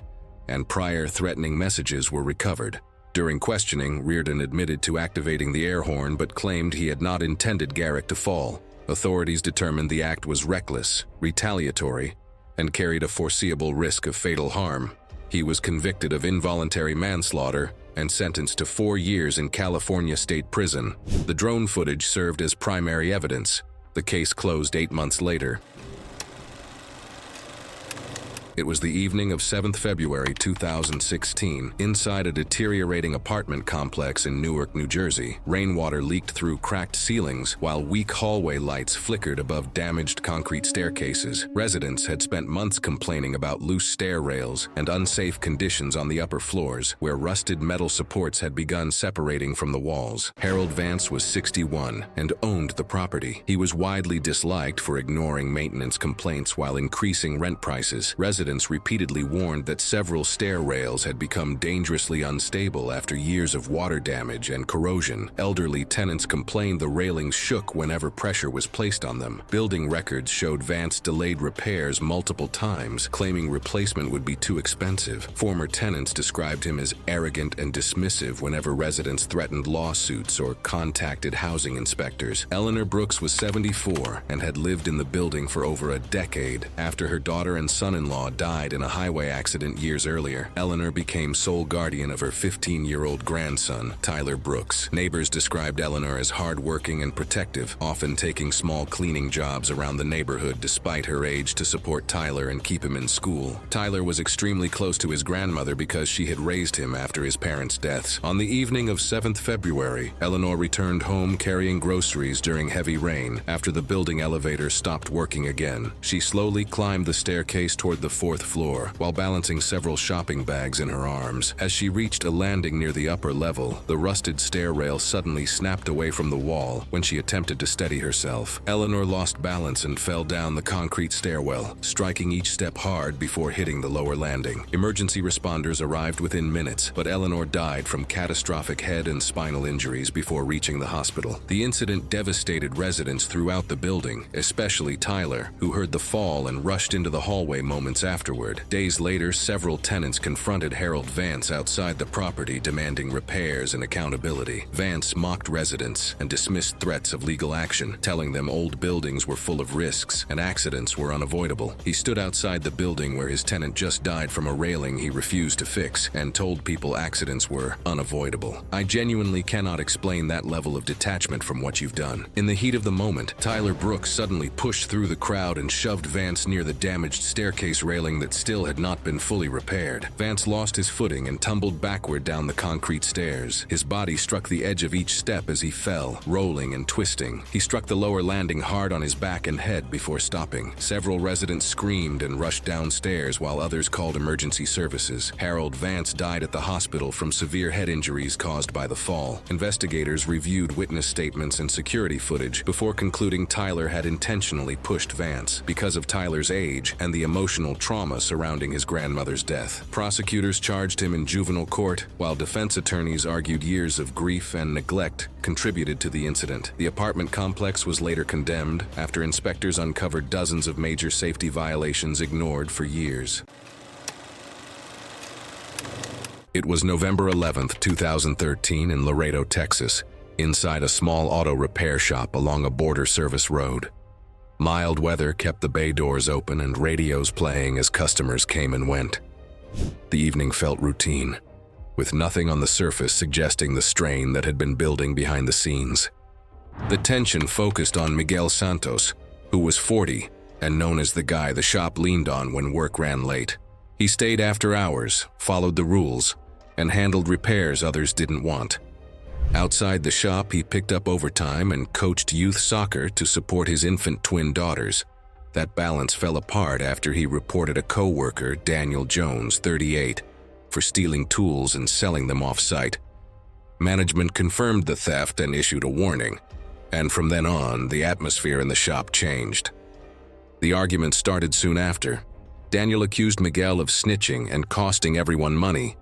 Speaker 1: and prior threatening messages were recovered. During questioning, Reardon admitted to activating the air horn but claimed he had not intended Garrick to fall. Authorities determined the act was reckless, retaliatory, and carried a foreseeable risk of fatal harm. He was convicted of involuntary manslaughter and sentenced to 4 years in California State Prison. The drone footage served as primary evidence. The case closed 8 months later. It was the evening of 7th February 2016. Inside a deteriorating apartment complex in Newark, New Jersey, rainwater leaked through cracked ceilings while weak hallway lights flickered above damaged concrete staircases. Residents had spent months complaining about loose stair rails and unsafe conditions on the upper floors, where rusted metal supports had begun separating from the walls. Harold Vance was 61 and owned the property. He was widely disliked for ignoring maintenance complaints while increasing rent prices. Residents residents repeatedly warned that several stair rails had become dangerously unstable after years of water damage and corrosion. Elderly tenants complained the railings shook whenever pressure was placed on them. Building records showed Vance delayed repairs multiple times, claiming replacement would be too expensive. Former tenants described him as arrogant and dismissive whenever residents threatened lawsuits or contacted housing inspectors. Eleanor Brooks was 74 and had lived in the building for over a decade. After her daughter and son-in-law died in a highway accident years earlier, Eleanor became sole guardian of her 15-year-old grandson, Tyler Brooks. Neighbors described Eleanor as hardworking and protective, often taking small cleaning jobs around the neighborhood despite her age to support Tyler and keep him in school. Tyler was extremely close to his grandmother because she had raised him after his parents' deaths. On the evening of 7th February, Eleanor returned home carrying groceries during heavy rain after the building elevator stopped working again. She slowly climbed the staircase toward the 4th floor while balancing several shopping bags in her arms. As she reached a landing near the upper level, the rusted stair rail suddenly snapped away from the wall when she attempted to steady herself. Eleanor lost balance and fell down the concrete stairwell, striking each step hard before hitting the lower landing. Emergency responders arrived within minutes, but Eleanor died from catastrophic head and spinal injuries before reaching the hospital. The incident devastated residents throughout the building, especially Tyler, who heard the fall and rushed into the hallway moments afterward. Days later, several tenants confronted Harold Vance outside the property demanding repairs and accountability. Vance mocked residents and dismissed threats of legal action, telling them old buildings were full of risks and accidents were unavoidable. He stood outside the building where his tenant just died from a railing he refused to fix and told people accidents were unavoidable. I genuinely cannot explain that level of detachment from what you've done. In the heat of the moment, Tyler Brooks suddenly pushed through the crowd and shoved Vance near the damaged staircase railing that still had not been fully repaired. Vance lost his footing and tumbled backward down the concrete stairs. His body struck the edge of each step as he fell, rolling and twisting. He struck the lower landing hard on his back and head before stopping. Several residents screamed and rushed downstairs while others called emergency services. Harold Vance died at the hospital from severe head injuries caused by the fall. Investigators reviewed witness statements and security footage before concluding Tyler had intentionally pushed Vance because of Tyler's age and the emotional trauma surrounding his grandmother's death. Prosecutors charged him in juvenile court, while defense attorneys argued years of grief and neglect contributed to the incident. The apartment complex was later condemned after inspectors uncovered dozens of major safety violations ignored for years. It was November 11th, 2013 in Laredo, Texas, inside a small auto repair shop along a border service road. Mild weather kept the bay doors open and radios playing as customers came and went. The evening felt routine, with nothing on the surface suggesting the strain that had been building behind the scenes. The tension focused on Miguel Santos, who was 40 and known as the guy the shop leaned on when work ran late. He stayed after hours, followed the rules, and handled repairs others didn't want. Outside the shop, he picked up overtime and coached youth soccer to support his infant twin daughters. That balance fell apart after he reported a co-worker, Daniel Jones, 38, for stealing tools and selling them off-site. Management confirmed the theft and issued a warning, and from then on, the atmosphere in the shop changed. The argument started soon after. Daniel accused Miguel of snitching and costing everyone money.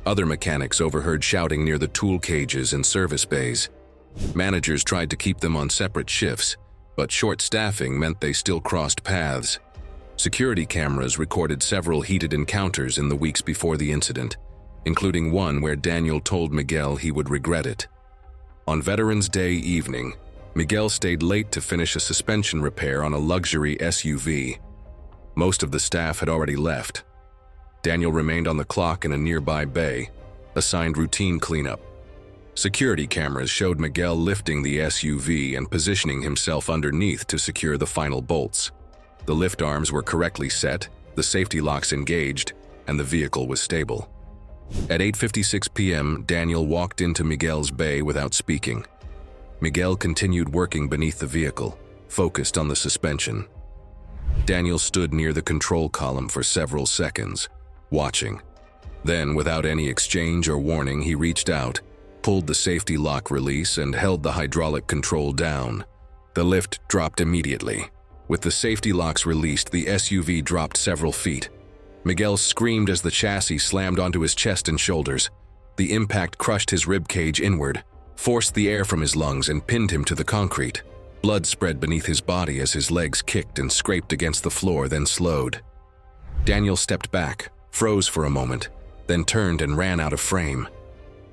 Speaker 1: Other mechanics overheard shouting near the tool cages and service bays. Managers tried to keep them on separate shifts, but short staffing meant they still crossed paths. Security cameras recorded several heated encounters in the weeks before the incident, including one where Daniel told Miguel he would regret it. On Veterans Day evening, Miguel stayed late to finish a suspension repair on a luxury SUV. Most of the staff had already left. Daniel remained on the clock in a nearby bay, assigned routine cleanup. Security cameras showed Miguel lifting the SUV and positioning himself underneath to secure the final bolts. The lift arms were correctly set, the safety locks engaged, and the vehicle was stable. At 8:56 p.m., Daniel walked into Miguel's bay without speaking. Miguel continued working beneath the vehicle, focused on the suspension. Daniel stood near the control column for several seconds, watching. Then, without any exchange or warning, he reached out, pulled the safety lock release, and held the hydraulic control down. The lift dropped immediately. With the safety locks released, the SUV dropped several feet. Miguel screamed as the chassis slammed onto his chest and shoulders. The impact crushed his ribcage inward, forced the air from his lungs, and pinned him to the concrete. Blood spread beneath his body as his legs kicked and scraped against the floor, then slowed. Daniel stepped back, froze for a moment, then turned and ran out of frame.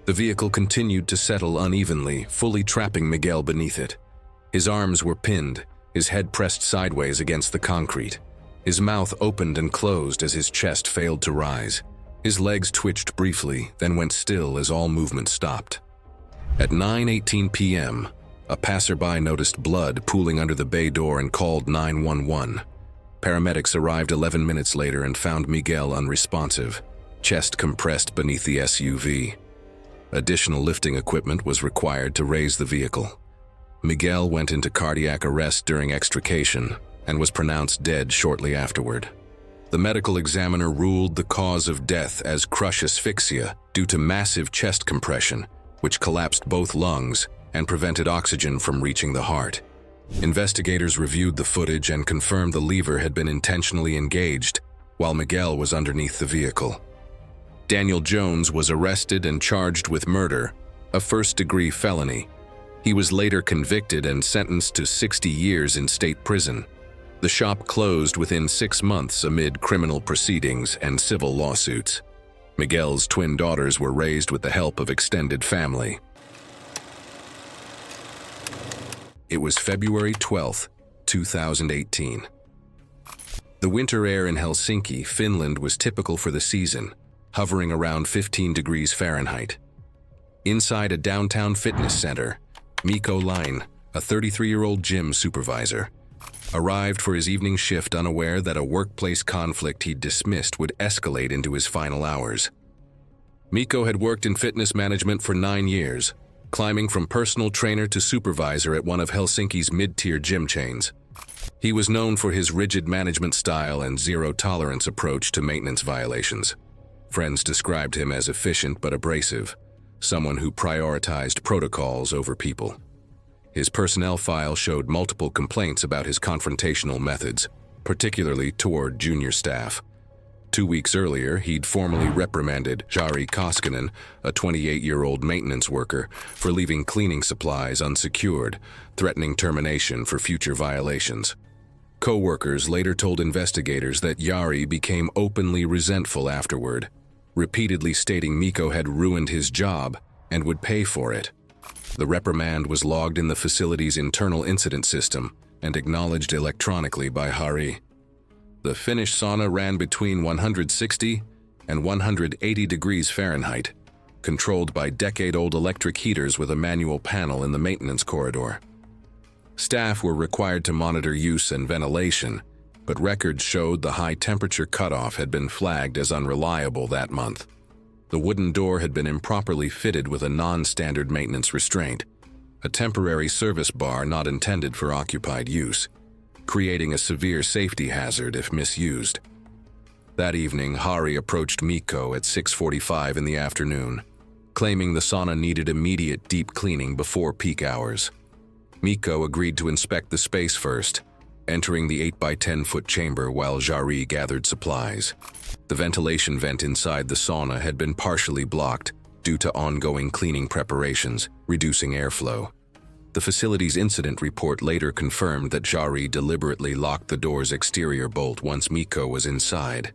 Speaker 1: The vehicle continued to settle unevenly, fully trapping Miguel beneath it. His arms were pinned, his head pressed sideways against the concrete. His mouth opened and closed as his chest failed to rise. His legs twitched briefly, then went still as all movement stopped. At 9:18 p.m., a passerby noticed blood pooling under the bay door and called 911. Paramedics arrived 11 minutes later and found Miguel unresponsive, chest compressed beneath the SUV. Additional lifting equipment was required to raise the vehicle. Miguel went into cardiac arrest during extrication and was pronounced dead shortly afterward. The medical examiner ruled the cause of death as crush asphyxia due to massive chest compression, which collapsed both lungs and prevented oxygen from reaching the heart. Investigators reviewed the footage and confirmed the lever had been intentionally engaged while Miguel was underneath the vehicle. Daniel Jones was arrested and charged with murder, a first-degree felony. He was later convicted and sentenced to 60 years in state prison. The shop closed within 6 months amid criminal proceedings and civil lawsuits. Miguel's twin daughters were raised with the help of extended family. It was February 12, 2018. The winter air in Helsinki, Finland was typical for the season, hovering around 15 degrees Fahrenheit. Inside a downtown fitness center, Mikko Line, a 33-year-old gym supervisor, arrived for his evening shift unaware that a workplace conflict he'd dismissed would escalate into his final hours. Mikko had worked in fitness management for 9 years, climbing from personal trainer to supervisor at one of Helsinki's mid-tier gym chains. He was known for his rigid management style and zero-tolerance approach to maintenance violations. Friends described him as efficient but abrasive, someone who prioritized protocols over people. His personnel file showed multiple complaints about his confrontational methods, particularly toward junior staff. 2 weeks earlier, he'd formally reprimanded Jari Koskinen, a 28-year-old maintenance worker, for leaving cleaning supplies unsecured, threatening termination for future violations. Co-workers later told investigators that Jari became openly resentful afterward, repeatedly stating Mikko had ruined his job and would pay for it. The reprimand was logged in the facility's internal incident system and acknowledged electronically by Jari. The Finnish sauna ran between 160 and 180 degrees Fahrenheit, controlled by decade-old electric heaters with a manual panel in the maintenance corridor. Staff were required to monitor use and ventilation, but records showed the high-temperature cutoff had been flagged as unreliable that month. The wooden door had been improperly fitted with a non-standard maintenance restraint, a temporary service bar not intended for occupied use, creating a severe safety hazard if misused. That evening, Jari approached Mikko at 6:45 in the afternoon, claiming the sauna needed immediate deep cleaning before peak hours. Mikko agreed to inspect the space first, entering the 8-by-10-foot chamber while Jari gathered supplies. The ventilation vent inside the sauna had been partially blocked due to ongoing cleaning preparations, reducing airflow. The facility's incident report later confirmed that Jari deliberately locked the door's exterior bolt once Mikko was inside,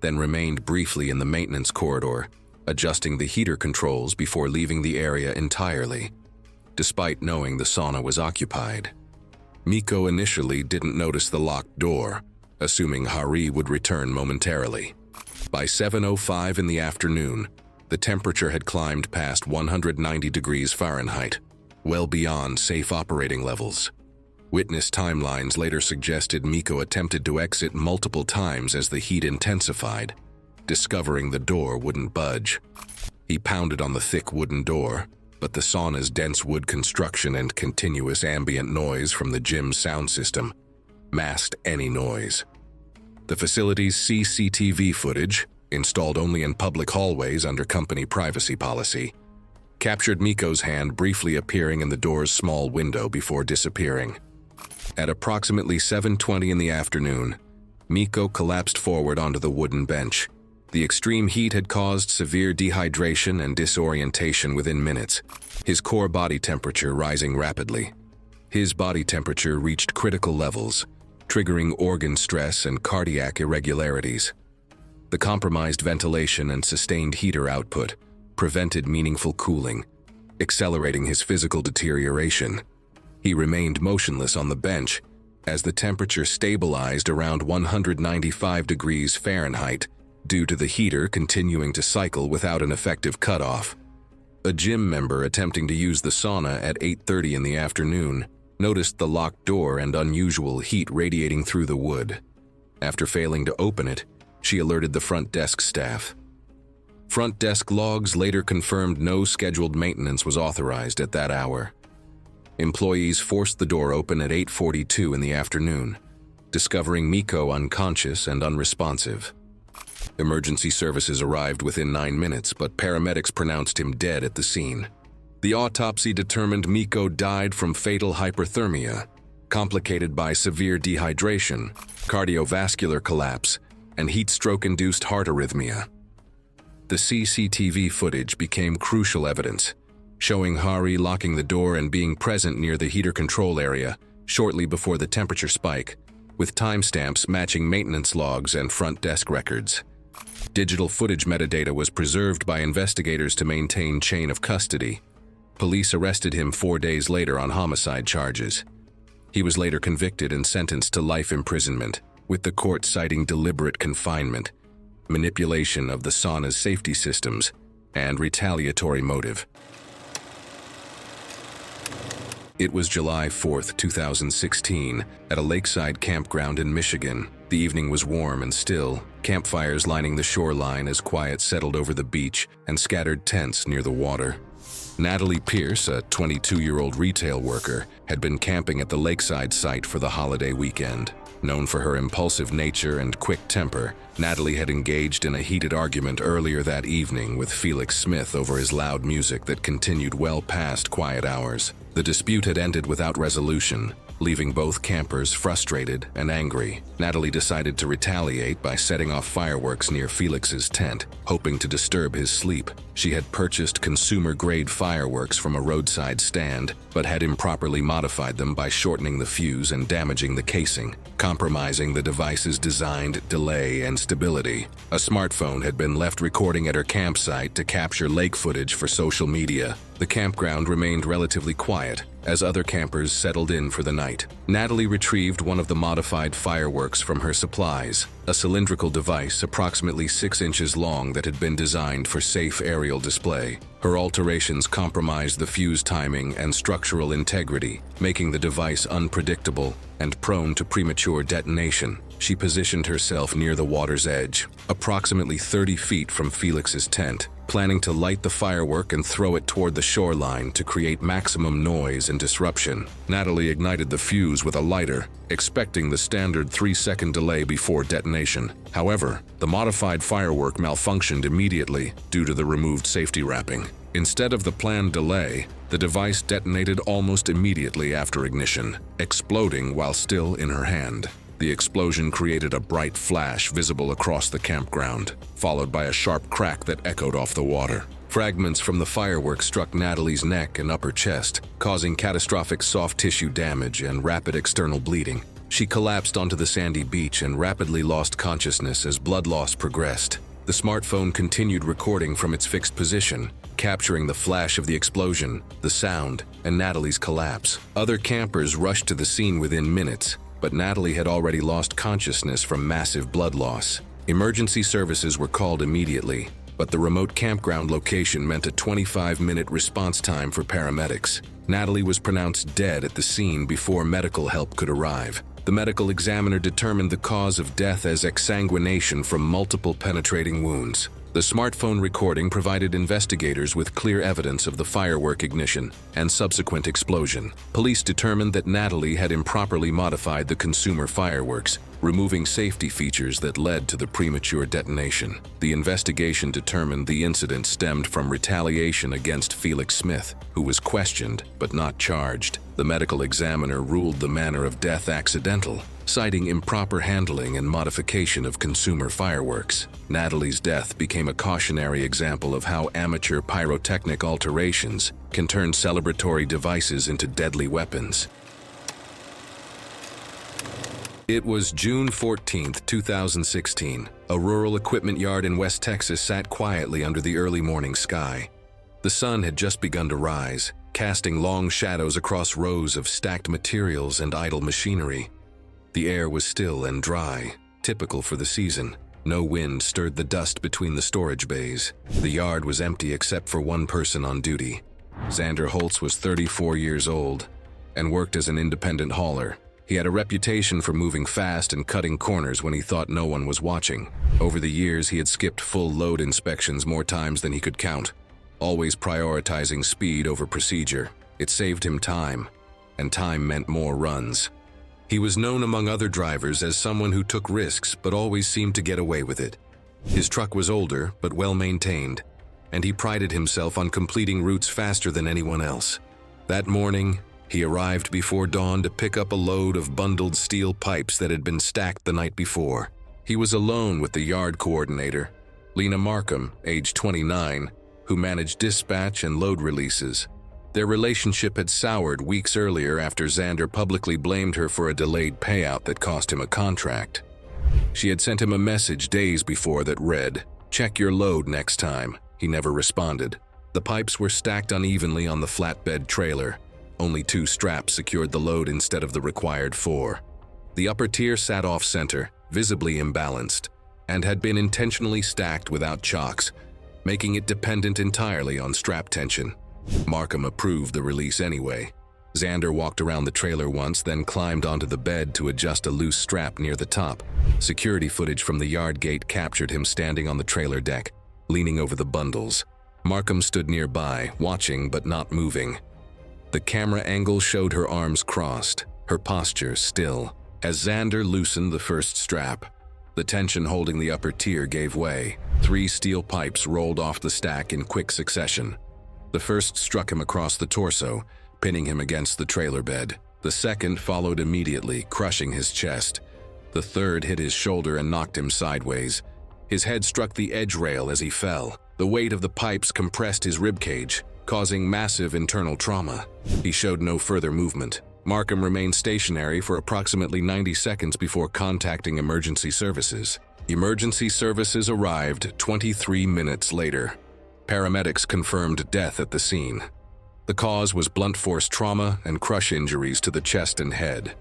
Speaker 1: then remained briefly in the maintenance corridor, adjusting the heater controls before leaving the area entirely, despite knowing the sauna was occupied. Mikko initially didn't notice the locked door, assuming Jari would return momentarily. By 7:05 in the afternoon, the temperature had climbed past 190 degrees Fahrenheit, well beyond safe operating levels. Witness timelines later suggested Mikko attempted to exit multiple times as the heat intensified, discovering the door wouldn't budge. He pounded on the thick wooden door, but the sauna's dense wood construction and continuous ambient noise from the gym's sound system masked any noise. The facility's CCTV footage, installed only in public hallways under company privacy policy, captured Mikko's hand briefly appearing in the door's small window before disappearing. At approximately 7:20 in the afternoon, Miko collapsed forward onto the wooden bench. The extreme heat had caused severe dehydration and disorientation within minutes, his core body temperature rising rapidly. His body temperature reached critical levels, triggering organ stress and cardiac irregularities. The compromised ventilation and sustained heater output prevented meaningful cooling, accelerating his physical deterioration. He remained motionless on the bench as the temperature stabilized around 195 degrees Fahrenheit due to the heater continuing to cycle without an effective cutoff. A gym member attempting to use the sauna at 8:30 in the afternoon noticed the locked door and unusual heat radiating through the wood. After failing to open it, she alerted the front desk staff. Front desk logs later confirmed no scheduled maintenance was authorized at that hour. Employees forced the door open at 8:42 in the afternoon, discovering Miko unconscious and unresponsive. Emergency services arrived within 9 minutes, but paramedics pronounced him dead at the scene. The autopsy determined Miko died from fatal hyperthermia, complicated by severe dehydration, cardiovascular collapse, and heat stroke-induced heart arrhythmia. The CCTV footage became crucial evidence, showing Hari locking the door and being present near the heater control area shortly before the temperature spike, with timestamps matching maintenance logs and front desk records. Digital footage metadata was preserved by investigators to maintain chain of custody. Police arrested him 4 days later on homicide charges. He was later convicted and sentenced to life imprisonment, with the court citing deliberate confinement, manipulation of the sauna's safety systems, and retaliatory motive. It was July 4th, 2016, at a lakeside campground in Michigan. The evening was warm and still, campfires lining the shoreline as quiet settled over the beach and scattered tents near the water. Natalie Pierce, a 22-year-old retail worker, had been camping at the lakeside site for the holiday weekend. Known for her impulsive nature and quick temper, Natalie had engaged in a heated argument earlier that evening with Felix Smith over his loud music that continued well past quiet hours. The dispute had ended without resolution, leaving both campers frustrated and angry. Natalie decided to retaliate by setting off fireworks near Felix's tent, hoping to disturb his sleep. She had purchased consumer-grade fireworks from a roadside stand, but had improperly modified them by shortening the fuse and damaging the casing, compromising the device's designed delay and stability. A smartphone had been left recording at her campsite to capture lake footage for social media. The campground remained relatively quiet as other campers settled in for the night. Natalie retrieved one of the modified fireworks from her supplies, a cylindrical device approximately 6 inches long that had been designed for safe aerial display. Her alterations compromised the fuse timing and structural integrity, making the device unpredictable and prone to premature detonation. She positioned herself near the water's edge, approximately 30 feet from Felix's tent, planning to light the firework and throw it toward the shoreline to create maximum noise and disruption. Natalie ignited the fuse with a lighter, expecting the standard 3-second delay before detonation. However, the modified firework malfunctioned immediately due to the removed safety wrapping. Instead of the planned delay, the device detonated almost immediately after ignition, exploding while still in her hand. The explosion created a bright flash visible across the campground, followed by a sharp crack that echoed off the water. Fragments from the fireworks struck Natalie's neck and upper chest, causing catastrophic soft tissue damage and rapid external bleeding. She collapsed onto the sandy beach and rapidly lost consciousness as blood loss progressed. The smartphone continued recording from its fixed position, capturing the flash of the explosion, the sound, and Natalie's collapse. Other campers rushed to the scene within minutes, but Natalie had already lost consciousness from massive blood loss. Emergency services were called immediately, but the remote campground location meant a 25-minute response time for paramedics. Natalie was pronounced dead at the scene before medical help could arrive. The medical examiner determined the cause of death as exsanguination from multiple penetrating wounds. The smartphone recording provided investigators with clear evidence of the firework ignition and subsequent explosion. Police determined that Natalie had improperly modified the consumer fireworks, removing safety features that led to the premature detonation. The investigation determined the incident stemmed from retaliation against Felix Smith, who was questioned but not charged. The medical examiner ruled the manner of death accidental, citing improper handling and modification of consumer fireworks. Natalie's death became a cautionary example of how amateur pyrotechnic alterations can turn celebratory devices into deadly weapons. It was June 14, 2016. A rural equipment yard in West Texas sat quietly under the early morning sky. The sun had just begun to rise, casting long shadows across rows of stacked materials and idle machinery. The air was still and dry, typical for the season. No wind stirred the dust between the storage bays. The yard was empty except for one person on duty. Xander Holtz was 34 years old and worked as an independent hauler. He had a reputation for moving fast and cutting corners when he thought no one was watching. Over the years, he had skipped full load inspections more times than he could count, always prioritizing speed over procedure. It saved him time, and time meant more runs. He was known among other drivers as someone who took risks but always seemed to get away with it. His truck was older but well maintained, and he prided himself on completing routes faster than anyone else. That morning, he arrived before dawn to pick up a load of bundled steel pipes that had been stacked the night before. He was alone with the yard coordinator, Lena Markham, age 29, who managed dispatch and load releases. Their relationship had soured weeks earlier after Xander publicly blamed her for a delayed payout that cost him a contract. She had sent him a message days before that read, "Check your load next time." He never responded. The pipes were stacked unevenly on the flatbed trailer. Only 2 straps secured the load instead of the required 4. The upper tier sat off-center, visibly imbalanced, and had been intentionally stacked without chocks, making it dependent entirely on strap tension. Markham approved the release anyway. Xander walked around the trailer once, then climbed onto the bed to adjust a loose strap near the top. Security footage from the yard gate captured him standing on the trailer deck, leaning over the bundles. Markham stood nearby, watching but not moving. The camera angle showed her arms crossed, her posture still. As Xander loosened the first strap, the tension holding the upper tier gave way. 3 steel pipes rolled off the stack in quick succession. The first struck him across the torso, pinning him against the trailer bed. The second followed immediately, crushing his chest. The third hit his shoulder and knocked him sideways. His head struck the edge rail as he fell. The weight of the pipes compressed his ribcage, causing massive internal trauma. He showed no further movement. Markham remained stationary for approximately 90 seconds before contacting emergency services. Emergency services arrived 23 minutes later. Paramedics confirmed death at the scene. The cause was blunt force trauma and crush injuries to the chest and head.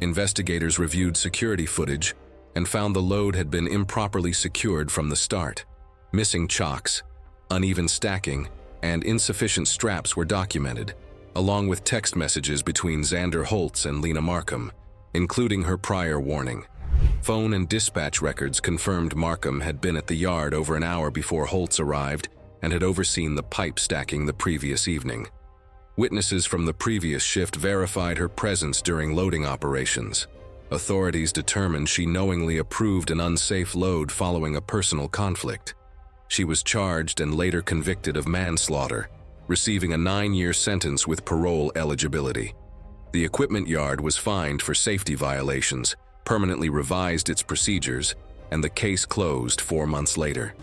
Speaker 1: Investigators reviewed security footage and found the load had been improperly secured from the start. Missing chocks, uneven stacking, and insufficient straps were documented, along with text messages between Xander Holtz and Lena Markham, including her prior warning. Phone and dispatch records confirmed Markham had been at the yard over an hour before Holtz arrived and had overseen the pipe stacking the previous evening. Witnesses from the previous shift verified her presence during loading operations. Authorities determined she knowingly approved an unsafe load following a personal conflict. She was charged and later convicted of manslaughter, receiving a 9-year sentence with parole eligibility. The equipment yard was fined for safety violations, permanently revised its procedures, and the case closed 4 months later.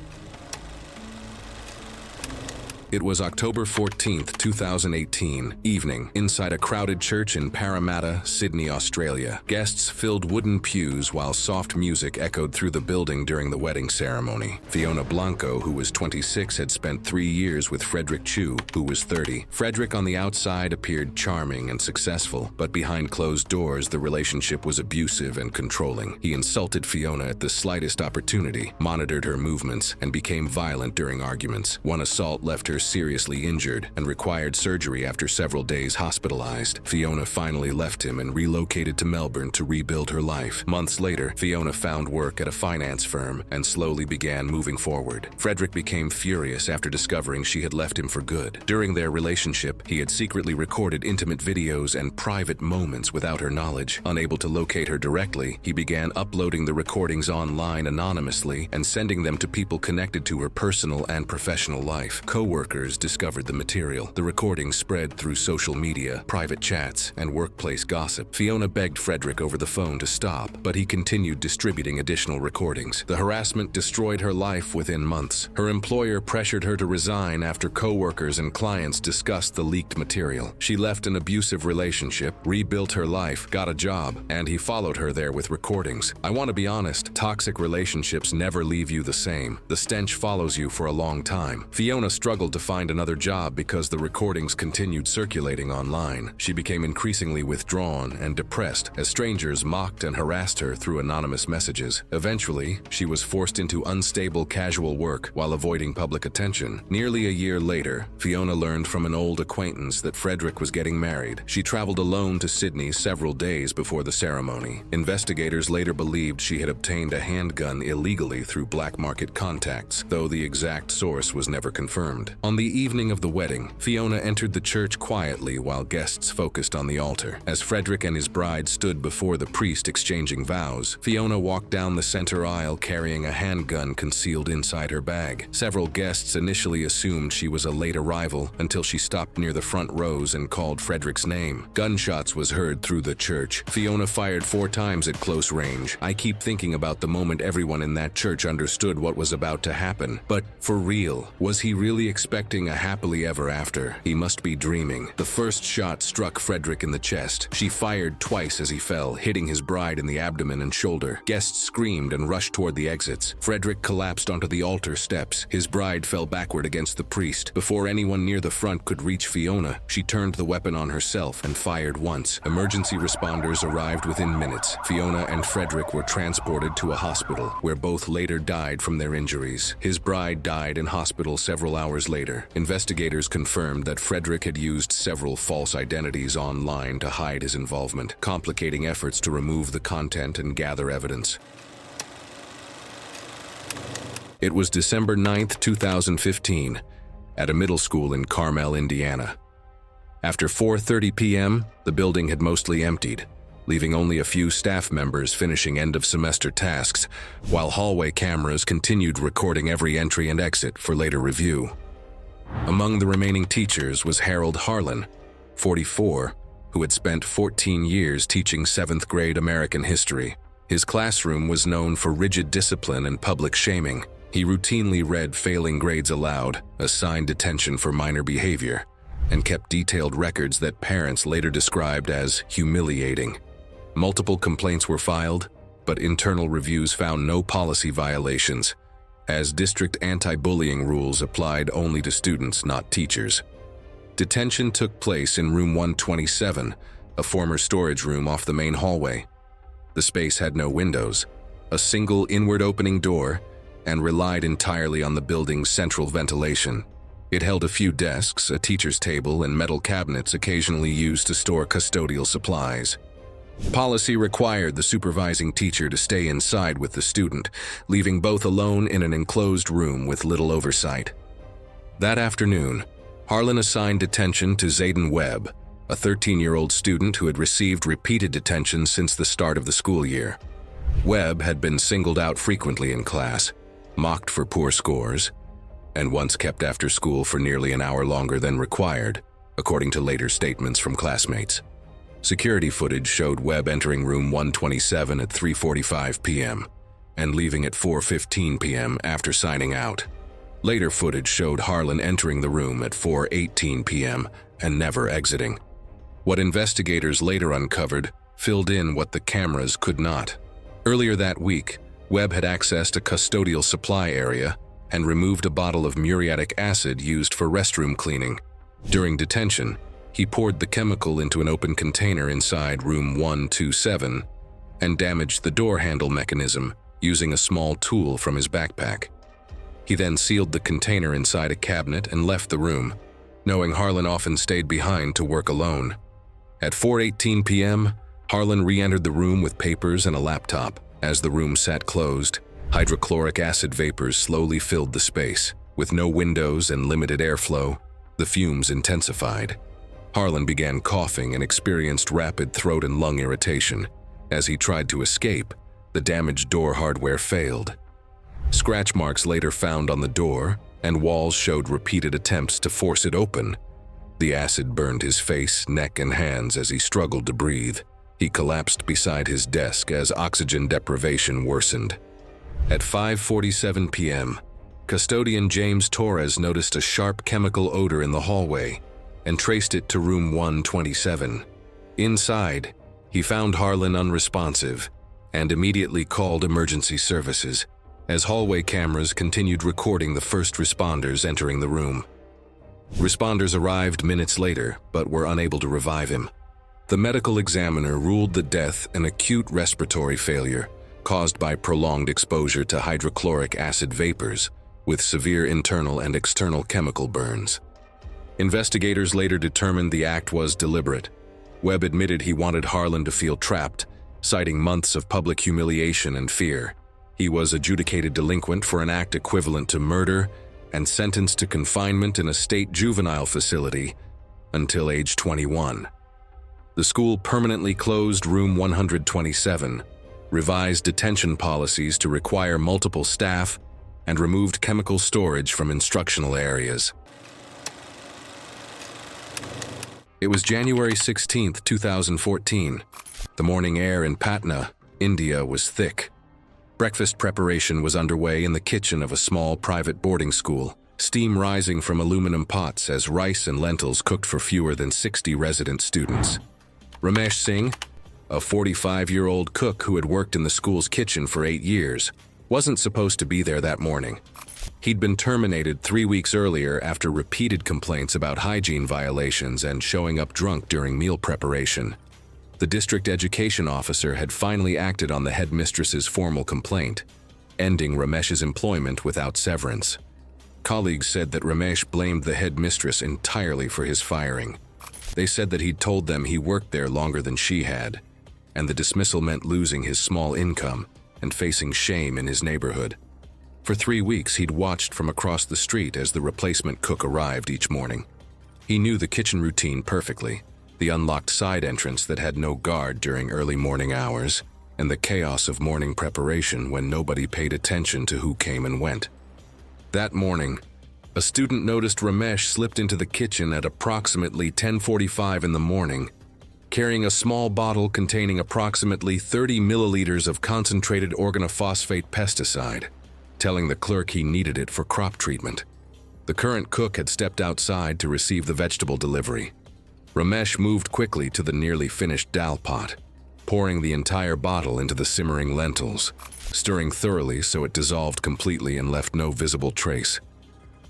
Speaker 1: It was October 14, 2018, evening, inside a crowded church in Parramatta, Sydney, Australia. Guests filled wooden pews while soft music echoed through the building during the wedding ceremony. Fiona Blanco, who was 26, had spent 3 years with Frederick Chu, who was 30. Frederick on the outside appeared charming and successful, but behind closed doors, the relationship was abusive and controlling. He insulted Fiona at the slightest opportunity, monitored her movements, and became violent during arguments. One assault left her seriously injured and required surgery after several days hospitalized. Fiona finally left him and relocated to Melbourne to rebuild her life. Months later, Fiona found work at a finance firm and slowly began moving forward. Frederick became furious after discovering she had left him for good. During their relationship, he had secretly recorded intimate videos and private moments without her knowledge. Unable to locate her directly, he began uploading the recordings online anonymously and sending them to people connected to her personal and professional life. Co-workers co-workers discovered the material. The recordings spread through social media, private chats, and workplace gossip. Fiona begged Frederick over the phone to stop, but he continued distributing additional recordings. The harassment destroyed her life within months. Her employer pressured her to resign after co-workers and clients discussed the leaked material. She left an abusive relationship, rebuilt her life, got a job, and he followed her there with recordings. I want to be honest, toxic relationships never leave you the same. The stench follows you for a long time. Fiona struggled to find another job because the recordings continued circulating online. She became increasingly withdrawn and depressed as strangers mocked and harassed her through anonymous messages. Eventually, she was forced into unstable casual work while avoiding public attention. Nearly a year later, Fiona learned from an old acquaintance that Frederick was getting married. She traveled alone to Sydney several days before the ceremony. Investigators later believed she had obtained a handgun illegally through black market contacts, though the exact source was never confirmed. On the evening of the wedding, Fiona entered the church quietly while guests focused on the altar. As Frederick and his bride stood before the priest exchanging vows, Fiona walked down the center aisle carrying a handgun concealed inside her bag. Several guests initially assumed she was a late arrival until she stopped near the front rows and called Frederick's name. Gunshots was heard through the church. Fiona fired 4 times at close range. I keep thinking about the moment everyone in that church understood what was about to happen. But for real, was he really expecting a happily ever after? He must be dreaming. The first shot struck Frederick in the chest. She fired twice as he fell, hitting his bride in the abdomen and shoulder. Guests screamed and rushed toward the exits. Frederick collapsed onto the altar steps. His bride fell backward against the priest. Before anyone near the front could reach Fiona, she turned the weapon on herself and fired once. Emergency responders arrived within minutes. Fiona and Frederick were transported to a hospital, where both later died from their injuries. His bride died in hospital several hours later. Investigators confirmed that Frederick had used several false identities online to hide his involvement, complicating efforts to remove the content and gather evidence. It was December 9th, 2015, at a middle school in Carmel, Indiana. After 4:30 p.m., the building had mostly emptied, leaving only a few staff members finishing end-of-semester tasks, while hallway cameras continued recording every entry and exit for later review. Among the remaining teachers was Harold Harlan, 44, who had spent 14 years teaching 7th grade American history. His classroom was known for rigid discipline and public shaming. He routinely read failing grades aloud, assigned detention for minor behavior, and kept detailed records that parents later described as humiliating. Multiple complaints were filed, but internal reviews found no policy violations, as district anti-bullying rules applied only to students, not teachers. Detention took place in room 127, a former storage room off the main hallway. The space had no windows, a single inward opening door, and relied entirely on the building's central ventilation. It held a few desks, a teacher's table, and metal cabinets occasionally used to store custodial supplies. Policy required the supervising teacher to stay inside with the student, leaving both alone in an enclosed room with little oversight. That afternoon, Harlan assigned detention to Zayden Webb, a 13-year-old student who had received repeated detention since the start of the school year. Webb had been singled out frequently in class, mocked for poor scores, and once kept after school for nearly an hour longer than required, according to later statements from classmates. Security footage showed Webb entering room 127 at 3:45 p.m. and leaving at 4:15 p.m. after signing out. Later footage showed Harlan entering the room at 4:18 p.m. and never exiting. What investigators later uncovered filled in what the cameras could not. Earlier that week, Webb had accessed a custodial supply area and removed a bottle of muriatic acid used for restroom cleaning. During detention, he poured the chemical into an open container inside room 127 and damaged the door handle mechanism using a small tool from his backpack. He then sealed the container inside a cabinet and left the room, knowing Harlan often stayed behind to work alone. At 4:18 p.m., Harlan re-entered the room with papers and a laptop. As the room sat closed, hydrochloric acid vapors slowly filled the space. With no windows and limited airflow, the fumes intensified. Harlan began coughing and experienced rapid throat and lung irritation. As he tried to escape, the damaged door hardware failed. Scratch marks later found on the door and walls showed repeated attempts to force it open. The acid burned his face, neck, and hands as he struggled to breathe. He collapsed beside his desk as oxygen deprivation worsened. At 5:47 p.m., custodian James Torres noticed a sharp chemical odor in the hallway and traced it to room 127. Inside, he found Harlan unresponsive and immediately called emergency services as hallway cameras continued recording the first responders entering the room. Responders arrived minutes later but were unable to revive him. The medical examiner ruled the death an acute respiratory failure caused by prolonged exposure to hydrochloric acid vapors with severe internal and external chemical burns. Investigators later determined the act was deliberate. Webb admitted he wanted Harlan to feel trapped, citing months of public humiliation and fear. He was adjudicated delinquent for an act equivalent to murder and sentenced to confinement in a state juvenile facility until age 21. The school permanently closed room 127, revised detention policies to require multiple staff, and removed chemical storage from instructional areas. It was January 16, 2014. The morning air in Patna, India, was thick. Breakfast preparation was underway in the kitchen of a small private boarding school, steam rising from aluminum pots as rice and lentils cooked for fewer than 60 resident students. Ramesh Singh, a 45-year-old cook who had worked in the school's kitchen for 8 years, wasn't supposed to be there that morning. He'd been terminated 3 weeks earlier after repeated complaints about hygiene violations and showing up drunk during meal preparation. The district education officer had finally acted on the headmistress's formal complaint, ending Ramesh's employment without severance. Colleagues said that Ramesh blamed the headmistress entirely for his firing. They said that he'd told them he worked there longer than she had, and the dismissal meant losing his small income and facing shame in his neighborhood. For 3 weeks, he'd watched from across the street as the replacement cook arrived each morning. He knew the kitchen routine perfectly, the unlocked side entrance that had no guard during early morning hours, and the chaos of morning preparation when nobody paid attention to who came and went. That morning, a student noticed Ramesh slipped into the kitchen at approximately 10:45 in the morning, carrying a small bottle containing approximately 30 milliliters of concentrated organophosphate pesticide, telling the clerk he needed it for crop treatment. The current cook had stepped outside to receive the vegetable delivery. Ramesh moved quickly to the nearly finished dal pot, pouring the entire bottle into the simmering lentils, stirring thoroughly so it dissolved completely and left no visible trace.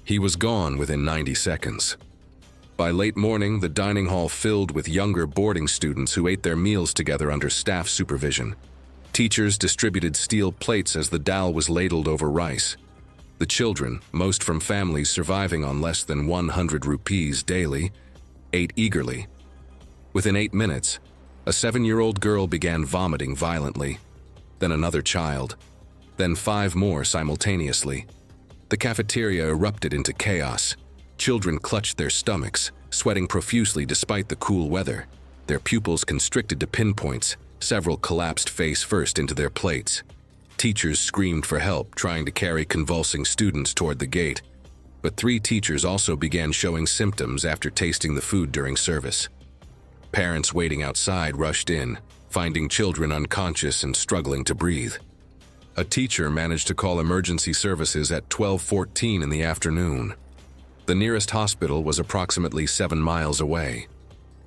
Speaker 1: He was gone within 90 seconds. By late morning, the dining hall filled with younger boarding students who ate their meals together under staff supervision. Teachers distributed steel plates as the dal was ladled over rice. The children, most from families surviving on less than 100 rupees daily, ate eagerly. Within 8 minutes, a 7-year-old girl began vomiting violently, then another child, then 5 more simultaneously. The cafeteria erupted into chaos. Children clutched their stomachs, sweating profusely despite the cool weather. Their pupils constricted to pinpoints, several collapsed face first into their plates. Teachers screamed for help, trying to carry convulsing students toward the gate. But 3 teachers also began showing symptoms after tasting the food during service. Parents waiting outside rushed in, finding children unconscious and struggling to breathe. A teacher managed to call emergency services at 12:14 in the afternoon. The nearest hospital was approximately 7 miles away.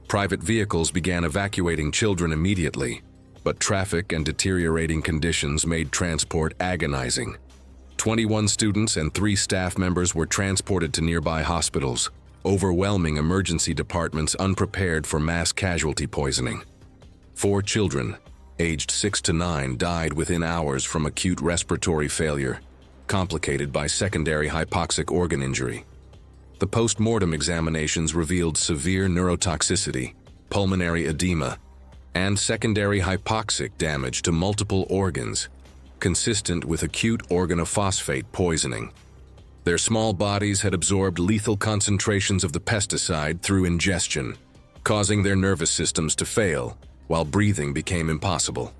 Speaker 1: Private vehicles began evacuating children immediately, but traffic and deteriorating conditions made transport agonizing. 21 students and 3 staff members were transported to nearby hospitals, overwhelming emergency departments unprepared for mass casualty poisoning. 4 children, aged 6 to 9, died within hours from acute respiratory failure, complicated by secondary hypoxic organ injury. The post-mortem examinations revealed severe neurotoxicity, pulmonary edema, and secondary hypoxic damage to multiple organs, consistent with acute organophosphate poisoning. Their small bodies had absorbed lethal concentrations of the pesticide through ingestion, causing their nervous systems to fail, while breathing became impossible.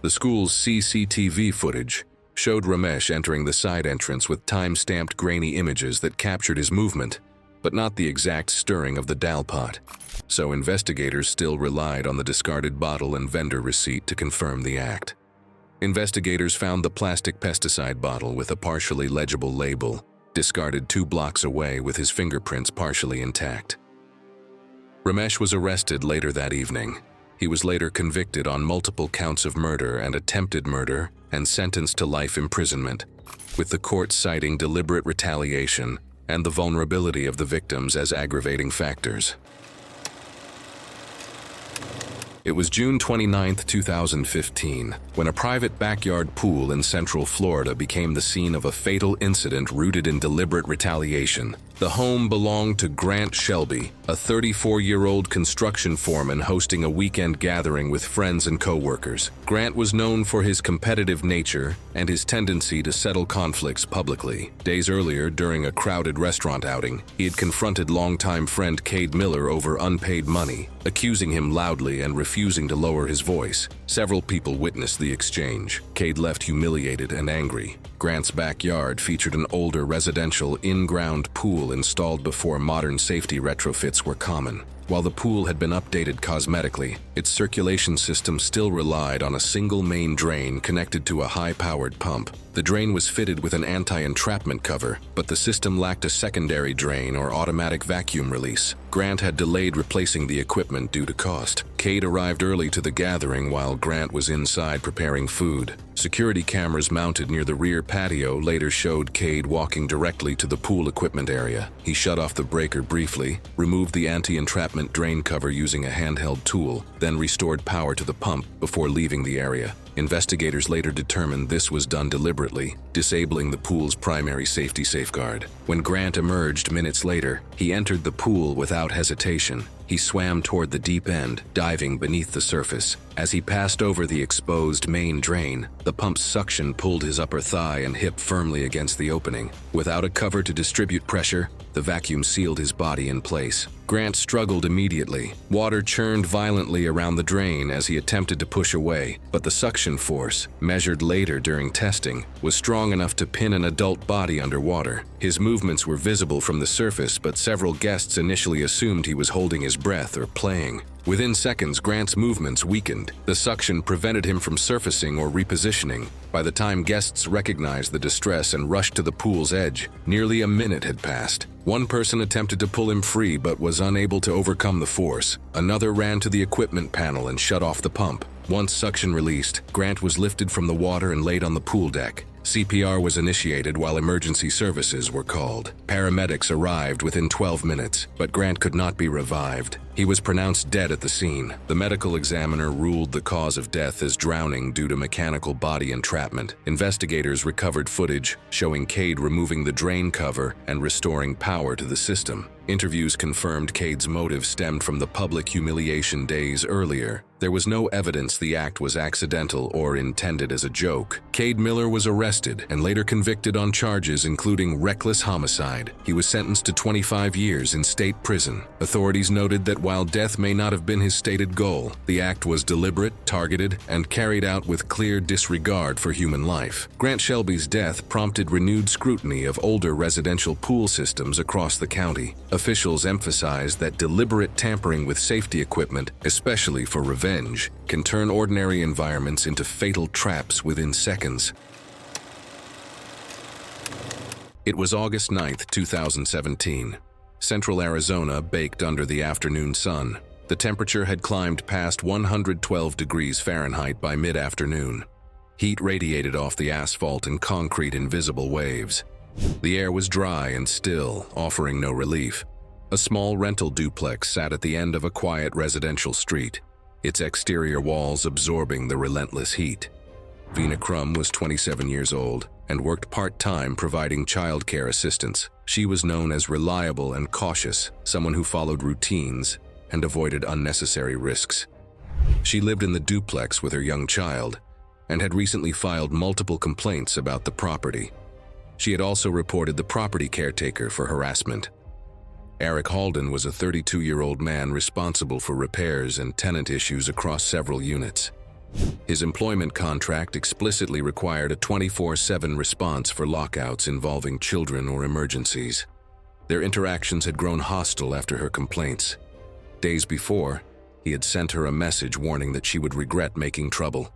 Speaker 1: The school's CCTV footage, showed Ramesh entering the side entrance with time-stamped grainy images that captured his movement, but not the exact stirring of the dal pot. So investigators still relied on the discarded bottle and vendor receipt to confirm the act. Investigators found the plastic pesticide bottle with a partially legible label, discarded 2 blocks away with his fingerprints partially intact. Ramesh was arrested later that evening. He was later convicted on multiple counts of murder and attempted murder and sentenced to life imprisonment, with the court citing deliberate retaliation and the vulnerability of the victims as aggravating factors. It was June 29, 2015, when a private backyard pool in Central Florida became the scene of a fatal incident rooted in deliberate retaliation. The home belonged to Grant Shelby, a 34-year-old construction foreman hosting a weekend gathering with friends and co-workers. Grant was known for his competitive nature and his tendency to settle conflicts publicly. Days earlier, during a crowded restaurant outing, he had confronted longtime friend Cade Miller over unpaid money, accusing him loudly and refusing to lower his voice. Several people witnessed the exchange. Cade left humiliated and angry. Grant's backyard featured an older residential in-ground pool installed before modern safety retrofits were common. While the pool had been updated cosmetically, its circulation system still relied on a single main drain connected to a high-powered pump. The drain was fitted with an anti-entrapment cover, but the system lacked a secondary drain or automatic vacuum release. Grant had delayed replacing the equipment due to cost. Cade arrived early to the gathering while Grant was inside preparing food. Security cameras mounted near the rear patio later showed Cade walking directly to the pool equipment area. He shut off the breaker briefly, removed the anti-entrapment drain cover using a handheld tool, then restored power to the pump before leaving the area. Investigators later determined this was done deliberately, disabling the pool's primary safety safeguard. When Grant emerged minutes later, he entered the pool without hesitation. He swam toward the deep end, diving beneath the surface. As he passed over the exposed main drain, the pump's suction pulled his upper thigh and hip firmly against the opening. Without a cover to distribute pressure, the vacuum sealed his body in place. Grant struggled immediately. Water churned violently around the drain as he attempted to push away, but the suction force, measured later during testing, was strong enough to pin an adult body underwater. His movements were visible from the surface, but several guests initially assumed he was holding his breath or playing. Within seconds, Grant's movements weakened. The suction prevented him from surfacing or repositioning. By the time guests recognized the distress and rushed to the pool's edge, nearly a minute had passed. One person attempted to pull him free but was unable to overcome the force. Another ran to the equipment panel and shut off the pump. Once suction released, Grant was lifted from the water and laid on the pool deck. CPR was initiated while emergency services were called. Paramedics arrived within 12 minutes, but Grant could not be revived. He was pronounced dead at the scene. The medical examiner ruled the cause of death as drowning due to mechanical body entrapment. Investigators recovered footage showing Cade removing the drain cover and restoring power to the system. Interviews confirmed Cade's motive stemmed from the public humiliation days earlier. There was no evidence the act was accidental or intended as a joke. Cade Miller was arrested and later convicted on charges including reckless homicide. He was sentenced to 25 years in state prison. Authorities noted that while death may not have been his stated goal, the act was deliberate, targeted, and carried out with clear disregard for human life. Grant Shelby's death prompted renewed scrutiny of older residential pool systems across the county. Officials emphasized that deliberate tampering with safety equipment, especially for revenge, can turn ordinary environments into fatal traps within seconds. It was August 9, 2017. Central Arizona baked under the afternoon sun. The temperature had climbed past 112 degrees Fahrenheit by mid-afternoon. Heat radiated off the asphalt and concrete in visible waves. The air was dry and still, offering no relief. A small rental duplex sat at the end of a quiet residential street, its exterior walls absorbing the relentless heat. Vina Crum was 27 years old and worked part-time providing childcare assistance. She was known as reliable and cautious, someone who followed routines and avoided unnecessary risks. She lived in the duplex with her young child and had recently filed multiple complaints about the property. She had also reported the property caretaker for harassment. Eric Halden was a 32-year-old man responsible for repairs and tenant issues across several units. His employment contract explicitly required a 24/7 response for lockouts involving children or emergencies. Their interactions had grown hostile after her complaints. Days before, he had sent her a message warning that she would regret making trouble.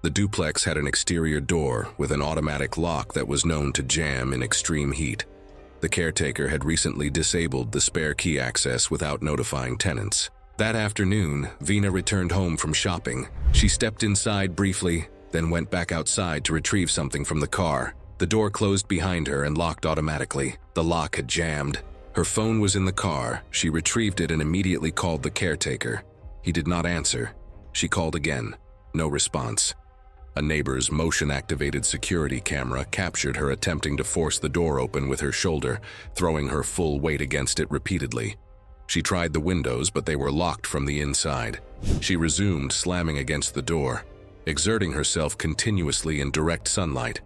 Speaker 1: The duplex had an exterior door with an automatic lock that was known to jam in extreme heat. The caretaker had recently disabled the spare key access without notifying tenants. That afternoon, Veena returned home from shopping. She stepped inside briefly, then went back outside to retrieve something from the car. The door closed behind her and locked automatically. The lock had jammed. Her phone was in the car. She retrieved it and immediately called the caretaker. He did not answer. She called again. No response. A neighbor's motion-activated security camera captured her attempting to force the door open with her shoulder, throwing her full weight against it repeatedly. She tried the windows, but they were locked from the inside. She resumed slamming against the door, exerting herself continuously in direct sunlight.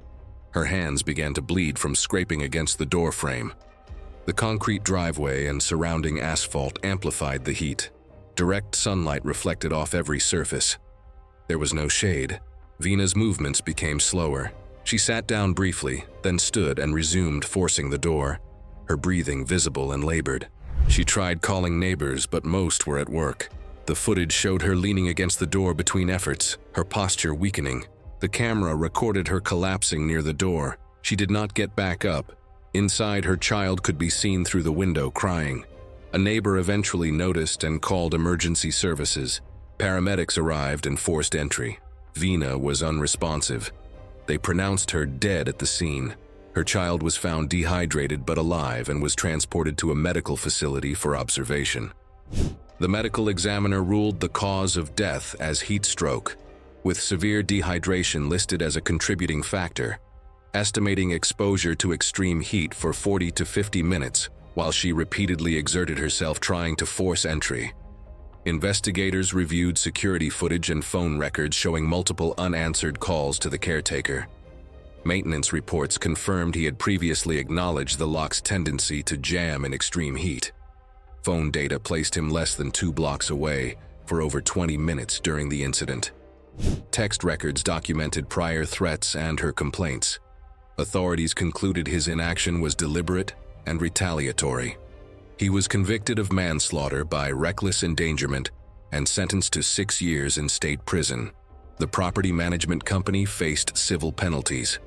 Speaker 1: Her hands began to bleed from scraping against the door frame. The concrete driveway and surrounding asphalt amplified the heat. Direct sunlight reflected off every surface. There was no shade. Veena's movements became slower. She sat down briefly, then stood and resumed forcing the door, her breathing visible and labored. She tried calling neighbors, but most were at work. The footage showed her leaning against the door between efforts, her posture weakening. The camera recorded her collapsing near the door. She did not get back up. Inside, her child could be seen through the window crying. A neighbor eventually noticed and called emergency services. Paramedics arrived and forced entry. Veena was unresponsive. They pronounced her dead at the scene. Her child was found dehydrated but alive and was transported to a medical facility for observation. The medical examiner ruled the cause of death as heat stroke, with severe dehydration listed as a contributing factor, estimating exposure to extreme heat for 40 to 50 minutes while she repeatedly exerted herself trying to force entry. Investigators reviewed security footage and phone records showing multiple unanswered calls to the caretaker. Maintenance reports confirmed he had previously acknowledged the lock's tendency to jam in extreme heat. Phone data placed him less than 2 blocks away for over 20 minutes during the incident. Text records documented prior threats and her complaints. Authorities concluded his inaction was deliberate and retaliatory. He was convicted of manslaughter by reckless endangerment and sentenced to 6 years in state prison. The property management company faced civil penalties.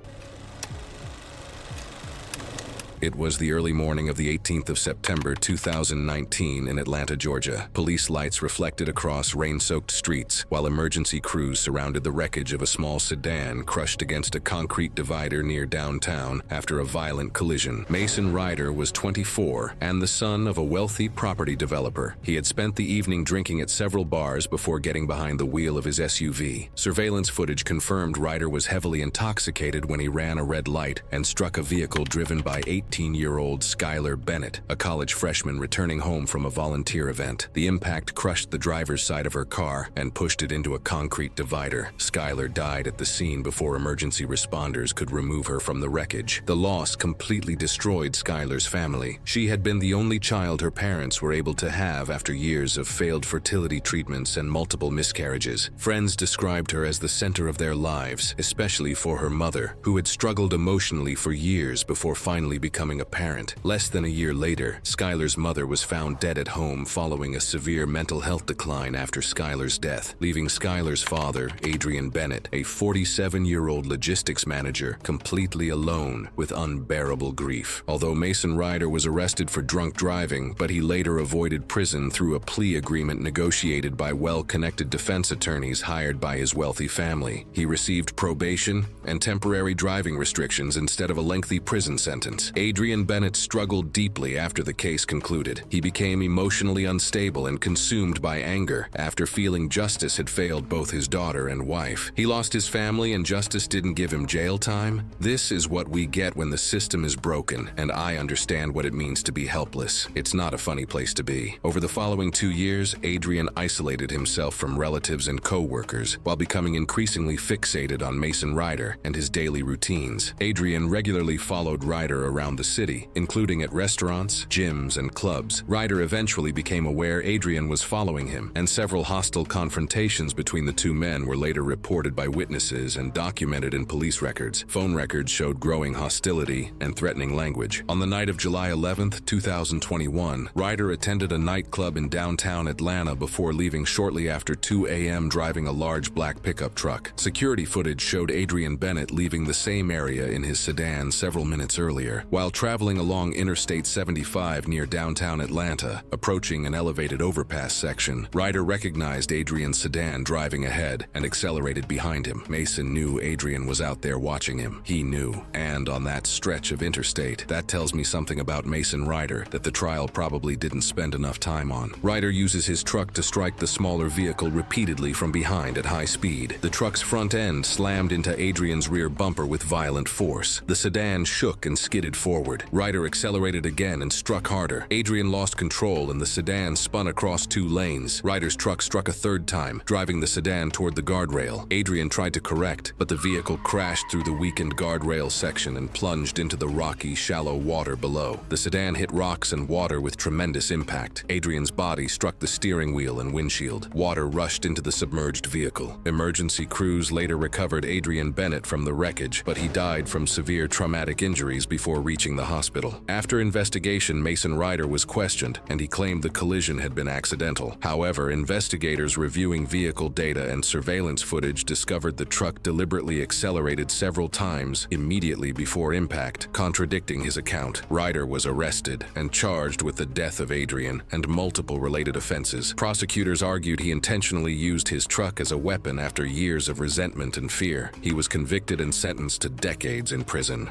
Speaker 1: It was the early morning of the 18th of September 2019 in Atlanta, Georgia. Police lights reflected across rain-soaked streets while emergency crews surrounded the wreckage of a small sedan crushed against a concrete divider near downtown after a violent collision. Mason Ryder was 24 and the son of a wealthy property developer. He had spent the evening drinking at several bars before getting behind the wheel of his SUV. Surveillance footage confirmed Ryder was heavily intoxicated when he ran a red light and struck a vehicle driven by 18-year-old Skylar Bennett, a college freshman returning home from a volunteer event. The impact crushed the driver's side of her car and pushed it into a concrete divider. Skylar died at the scene before emergency responders could remove her from the wreckage. The loss completely destroyed Skylar's family. She had been the only child her parents were able to have after years of failed fertility treatments and multiple miscarriages. Friends described her as the center of their lives, especially for her mother, who had struggled emotionally for years before finally becoming a parent. Less than a year later, Skylar's mother was found dead at home following a severe mental health decline after Skylar's death, leaving Skylar's father, Adrian Bennett, a 47-year-old logistics manager, completely alone with unbearable grief. Although Mason Ryder was arrested for drunk driving, but he later avoided prison through a plea agreement negotiated by well-connected defense attorneys hired by his wealthy family. He received probation and temporary driving restrictions instead of a lengthy prison sentence. Adrian Bennett struggled deeply after the case concluded. He became emotionally unstable and consumed by anger after feeling justice had failed both his daughter and wife. He lost his family and justice didn't give him jail time. This is what we get when the system is broken, and I understand what it means to be helpless. It's not a funny place to be. Over the following 2 years, Adrian isolated himself from relatives and co-workers while becoming increasingly fixated on Mason Ryder and his daily routines. Adrian regularly followed Ryder around the city, including at restaurants, gyms, and clubs. Ryder eventually became aware Adrian was following him, and several hostile confrontations between the two men were later reported by witnesses and documented in police records. Phone records showed growing hostility and threatening language. On the night of July 11, 2021, Ryder attended a nightclub in downtown Atlanta before leaving shortly after 2 a.m. driving a large black pickup truck. Security footage showed Adrian Bennett leaving the same area in his sedan several minutes earlier. While traveling along Interstate 75 near downtown Atlanta, approaching an elevated overpass section, Ryder recognized Adrian's sedan driving ahead and accelerated behind him. Mason knew Adrian was out there watching him. He knew. And on that stretch of interstate, that tells me something about Mason Ryder that the trial probably didn't spend enough time on. Ryder uses his truck to strike the smaller vehicle repeatedly from behind at high speed. The truck's front end slammed into Adrian's rear bumper with violent force. The sedan shook and skidded forward. Ryder accelerated again and struck harder. Adrian lost control and the sedan spun across 2 lanes. Ryder's truck struck a third time, driving the sedan toward the guardrail. Adrian tried to correct, but the vehicle crashed through the weakened guardrail section and plunged into the rocky, shallow water below. The sedan hit rocks and water with tremendous impact. Adrian's body struck the steering wheel and windshield. Water rushed into the submerged vehicle. Emergency crews later recovered Adrian Bennett from the wreckage, but he died from severe traumatic injuries before reaching the hospital. After investigation, Mason Ryder was questioned, and he claimed the collision had been accidental. However, investigators reviewing vehicle data and surveillance footage discovered the truck deliberately accelerated several times immediately before impact, contradicting his account. Ryder was arrested and charged with the death of Adrian and multiple related offenses. Prosecutors argued he intentionally used his truck as a weapon after years of resentment and fear. He was convicted and sentenced to decades in prison.